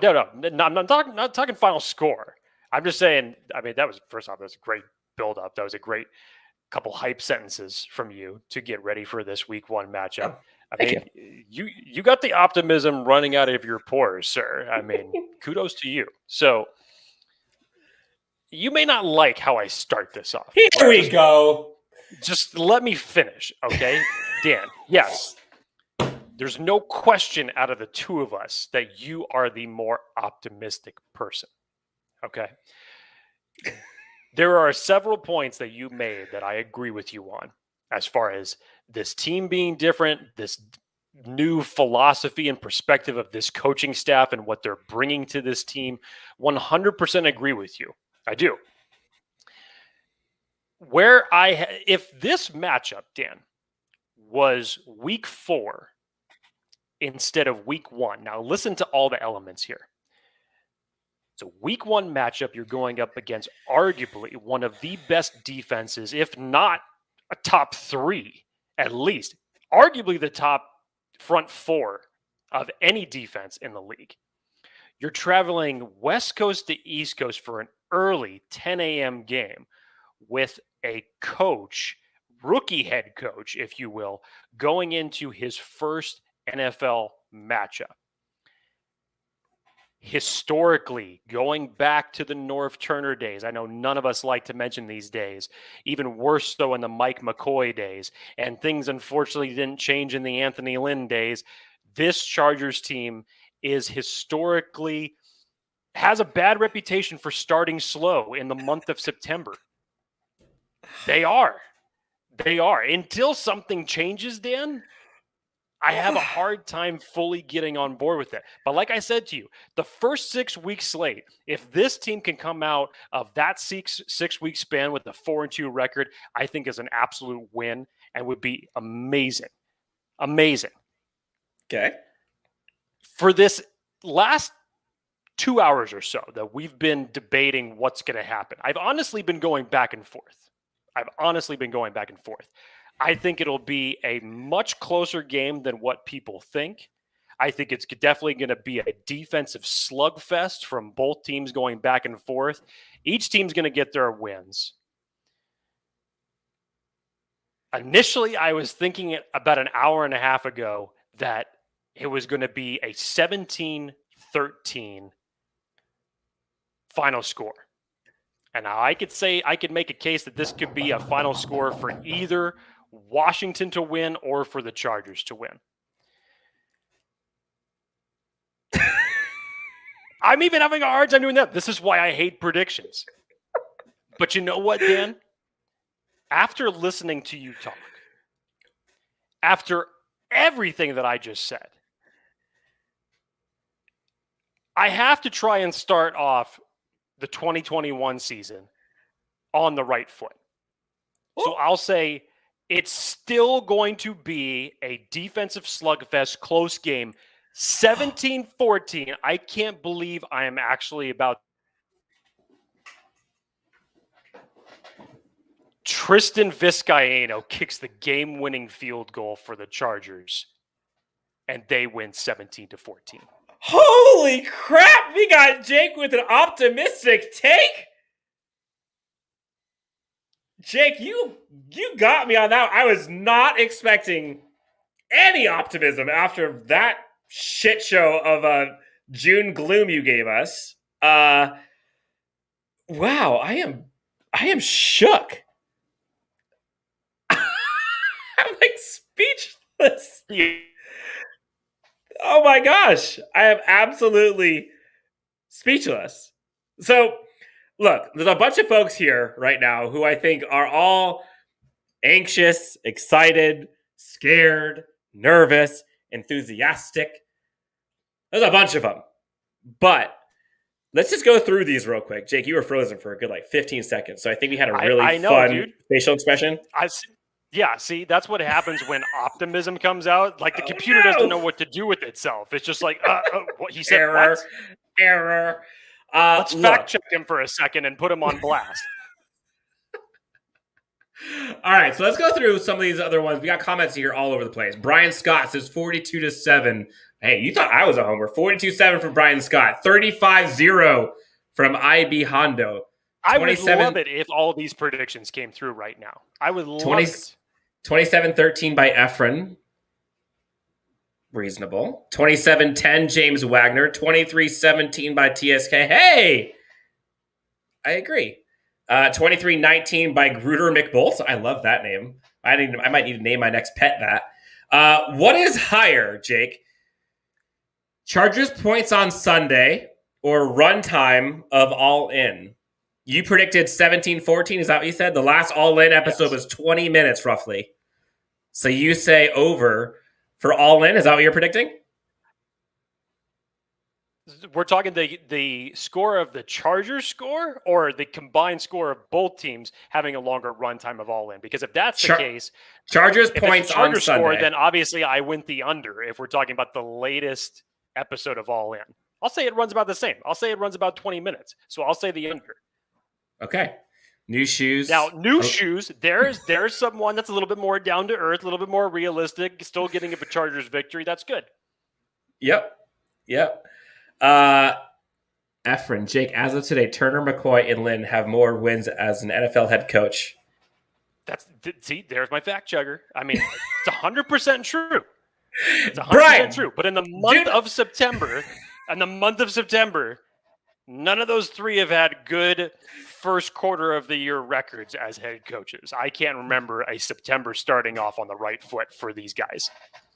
I'm not talking final score. I'm just saying. I mean, that was first off. That was a great build up. That was a great couple hype sentences from you to get ready for this week 1 matchup. I mean, you got the optimism running out of your pores, sir. I mean, kudos to you. So you may not like how I start this off. Here we go. Just let me finish, okay? Dan, yes. There's no question out of the two of us that you are the more optimistic person, okay? There are several points that you made that I agree with you on as far as this team being different, this new philosophy and perspective of this coaching staff and what they're bringing to this team. 100% agree with you. I do. If this matchup, Dan, was week 4 instead of week 1. Now listen to all the elements here. It's a week 1 matchup. You're going up against arguably one of the best defenses, if not a top 3, at least, arguably the top front 4 of any defense in the league. You're traveling West Coast to East Coast for an early 10 a.m. game with a coach, rookie head coach, if you will, going into his first NFL matchup. Historically, going back to the Norv Turner days, I know none of us like to mention these days, even worse so in the Mike McCoy days, and things unfortunately didn't change in the Anthony Lynn days. This Chargers team is historically has a bad reputation for starting slow in the month of September. They are. Until something changes, Dan, I have a hard time fully getting on board with it. But like I said to you, the first 6-week slate, if this team can come out of that 6-week span with a 4-2 record, I think is an absolute win and would be amazing. Amazing. Okay. For this last 2 hours or so that we've been debating what's going to happen, I've honestly been going back and forth. I think it'll be a much closer game than what people think. I think it's definitely going to be a defensive slugfest from both teams going back and forth. Each team's going to get their wins. Initially, I was thinking about an hour and a half ago that it was going to be a 17-13 final score. And now I could make a case that this could be a final score for either Washington to win or for the Chargers to win. I'm even having a hard time doing that. This is why I hate predictions. But you know what, Dan? After listening to you talk, after everything that I just said, I have to try and start off the 2021 season on the right foot. So I'll say it's still going to be a defensive slugfest, close game, 17-14. I can't believe I am actually about. Tristan Vizcaino kicks the game-winning field goal for the Chargers, and they win 17-14. Holy crap! We got Jake with an optimistic take. Jake, you got me on that. I was not expecting any optimism after that shit show of a June gloom you gave us. Wow, I am shook. I'm like speechless. Oh my gosh, I am absolutely speechless. So, look, there's a bunch of folks here right now who I think are all anxious, excited, scared, nervous, enthusiastic. There's a bunch of them. But let's just go through these real quick. Jake, you were frozen for a good 15 seconds. So I think we had a really fun facial expression. Yeah, see, that's what happens when optimism comes out. Like the computer doesn't know what to do with itself. It's just like, what he said. Error. Let's fact check him for a second and put him on blast. All right, so let's go through some of these other ones. We got comments here all over the place. Brian Scott says 42-7. Hey, you thought I was a homer. 42-7 from Brian Scott. 35-0 from IB Hondo. I would love it if all these predictions came through right now. I would love it. 27-13 by Efren. Reasonable. 27-10, James Wagner. 23-17 by TSK. Hey! I agree. 23-19 by Gruder McBolt. I love that name. I might need to name my next pet that. What is higher, Jake? Chargers points on Sunday or runtime of All In? You predicted 17-14. Is that what you said? The last All In episode was 20 minutes roughly. So you say over for All In. Is that what you're predicting? We're talking the score of the Chargers score or the combined score of both teams having a longer runtime of All In? Because if that's the case, Chargers points on Sunday. Score, then obviously I went the under if we're talking about the latest episode of All In. I'll say it runs about the same. I'll say it runs about 20 minutes. So I'll say the under. Okay. New shoes. Now, shoes, there's someone that's a little bit more down to earth, a little bit more realistic, still getting a Chargers victory. That's good. Yep. Efren, Jake, as of today, Turner, McCoy, and Lynn have more wins as an NFL head coach. There's my fact chugger. I mean, it's 100% true. It's 100% true. But in the month of September, none of those three have had good first quarter of the year records as head coaches. I can't remember a September starting off on the right foot for these guys.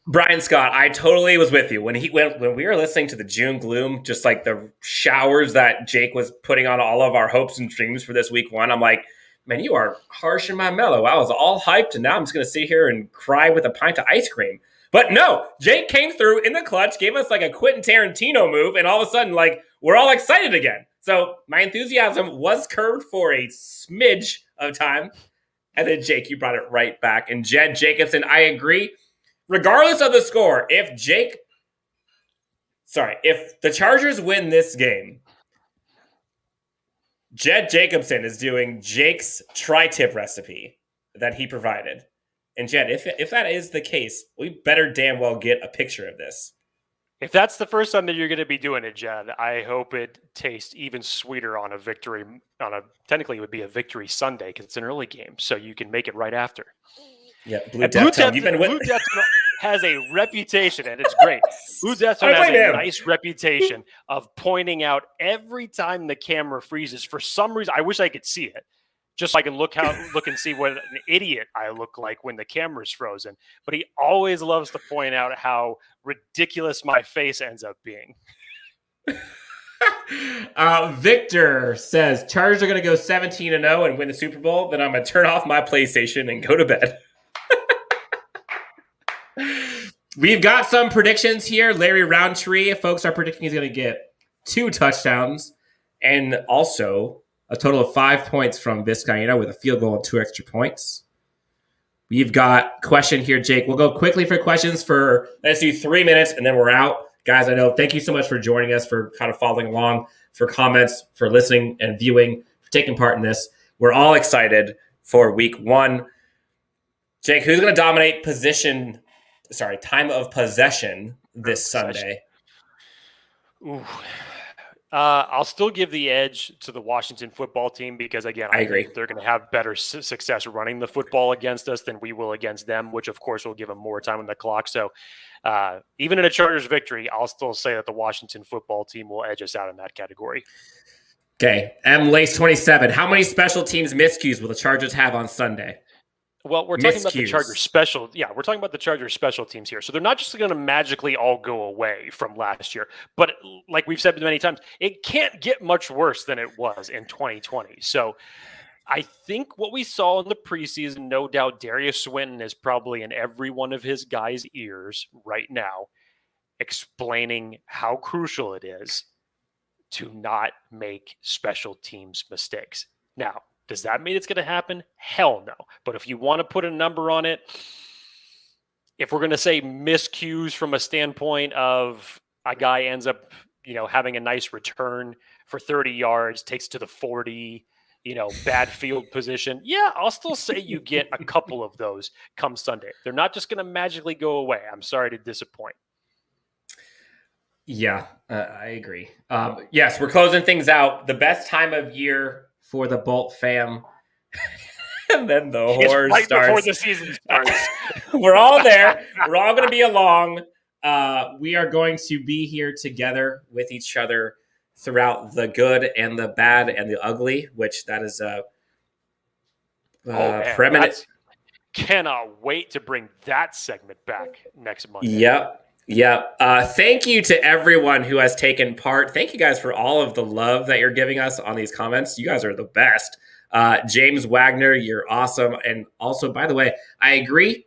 Brian Scott, I totally was with you when we were listening to the June gloom, just like the showers that Jake was putting on all of our hopes and dreams for this week one. I'm like, man, you are harsh and my mellow. I was all hyped, and now I'm just going to sit here and cry with a pint of ice cream. But no, Jake came through in the clutch, gave us like a Quentin Tarantino move, and all of a sudden, like, we're all excited again. So my enthusiasm was curbed for a smidge of time. And then, Jake, you brought it right back. And Jed Jacobson, I agree. Regardless of the score, if the Chargers win this game, Jed Jacobson is doing Jake's tri-tip recipe that he provided. And Jed, if that is the case, we better damn well get a picture of this. If that's the first time that you're going to be doing it, Jed, I hope it tastes even sweeter on a victory. Technically, it would be a victory Sunday because it's an early game, so you can make it right after. Yeah, Blue Death has a reputation, and it's great. Blue Death has a nice reputation of pointing out every time the camera freezes. For some reason, I wish I could see it, just so I can look and see what an idiot I look like when the camera's frozen. But he always loves to point out how ridiculous my face ends up being. Victor says, Chargers are going to go 17-0 and win the Super Bowl. Then I'm going to turn off my PlayStation and go to bed. We've got some predictions here. Larry Roundtree, folks are predicting he's going to get 2 touchdowns and also a total of 5 points from Vizcaíno with a field goal and 2 extra points. We've got question here, Jake. We'll go quickly for questions for, let's do 3 minutes, and then we're out. Guys, I know, thank you so much for joining us, for kind of following along, for comments, for listening and viewing, for taking part in this. We're all excited for week one. Jake, who's going to dominate time of possession this Sunday? Ooh. I'll still give the edge to the Washington football team because, again, I agree they're going to have better success running the football against us than we will against them, which, of course, will give them more time on the clock. So even in a Chargers victory, I'll still say that the Washington football team will edge us out in that category. Okay. M. Lace 27. How many special teams miscues will the Chargers have on Sunday? Well, we're talking about the Chargers special. Yeah, we're talking about the Chargers special teams here. So they're not just going to magically all go away from last year. But like we've said many times, it can't get much worse than it was in 2020. So I think what we saw in the preseason, no doubt Darius Swinton is probably in every one of his guys' ears right now, explaining how crucial it is to not make special teams mistakes. Now, does that mean it's going to happen? Hell no. But if you want to put a number on it, if we're going to say miscues from a standpoint of a guy ends up, having a nice return for 30 yards, takes to the 40, bad field position. Yeah, I'll still say you get a couple of those come Sunday. They're not just going to magically go away. I'm sorry to disappoint. Yeah, I agree. Yes, we're closing things out. The best time of year for the Bolt fam. And then the horror right starts. Before the season starts. We're all there. We're all going to be along. We are going to be here together with each other throughout the good and the bad and the ugly, which that is permanent. Cannot wait to bring that segment back next Monday. Yep. Thank you to everyone who has taken part. Thank you guys for all of the love that you're giving us on these comments. You guys are the best. James Wagner, you're awesome. And also, by the way, I agree.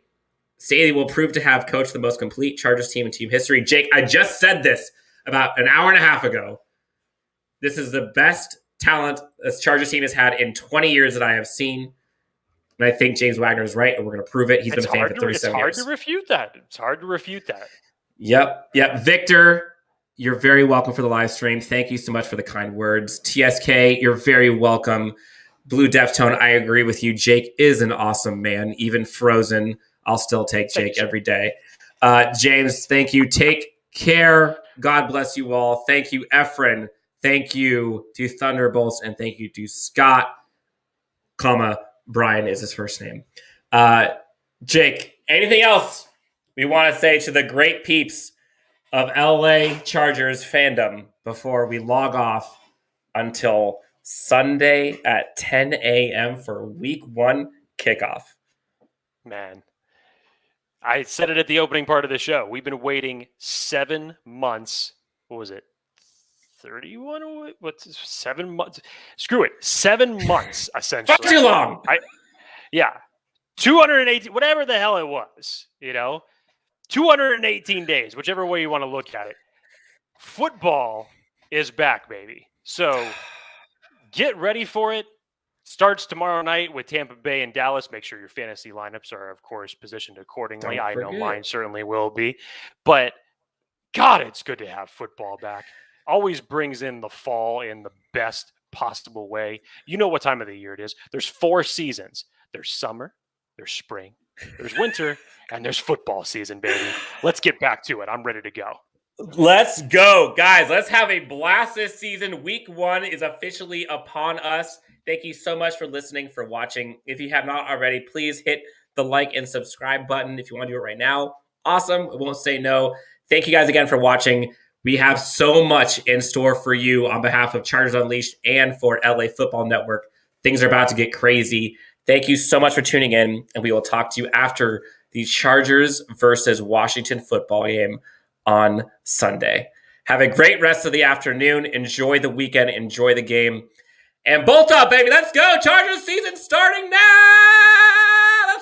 Staley will prove to have coached the most complete Chargers team in team history. Jake, I just said this about an hour and a half ago. This is the best talent this Chargers team has had in 20 years that I have seen. And I think James Wagner is right, and we're going to prove it. He's been a fan for 37 years. It's hard to refute that. Yep. Victor, you're very welcome for the live stream. Thank you so much for the kind words. TSK, you're very welcome. Blue Deftone, I agree with you. Jake is an awesome man. Even frozen, I'll still take Jake every day. James, thank you. Take care. God bless you all. Thank you, Efren. Thank you to Thunderbolts, and thank you to Scott, Brian is his first name. Jake, anything else we want to say to the great peeps of LA Chargers fandom before we log off until Sunday at 10 a.m. for week 1 kickoff? Man, I said it at the opening part of the show. We've been waiting 7 months. What was it? 31? What's 7 months? Screw it. 7 months, essentially. Not too long. 218, whatever the hell it was, 218 days, whichever way you want to look at it. Football is back, baby. So get ready for it. Starts tomorrow night with Tampa Bay and Dallas. Make sure your fantasy lineups are, of course, positioned accordingly. I know mine certainly will be. But, God, it's good to have football back. Always brings in the fall in the best possible way. You know what time of the year it is. There's 4 seasons. There's summer, there's spring, there's winter, and there's football season, baby. Let's get back to it. I'm ready to go. Let's go, guys. Let's have a blast this season. Week 1 is officially upon us. Thank you so much for listening, for watching. If you have not already, please hit the like and subscribe button if you want to do it right now. Awesome. I won't say no. Thank you guys again for watching. We have so much in store for you on behalf of Chargers Unleashed and for LA Football Network. Things are about to get crazy. Thank you so much for tuning in, and we will talk to you after the Chargers versus Washington football game on Sunday. Have a great rest of the afternoon. Enjoy the weekend. Enjoy the game. And bolt up, baby. Let's go. Chargers season starting now.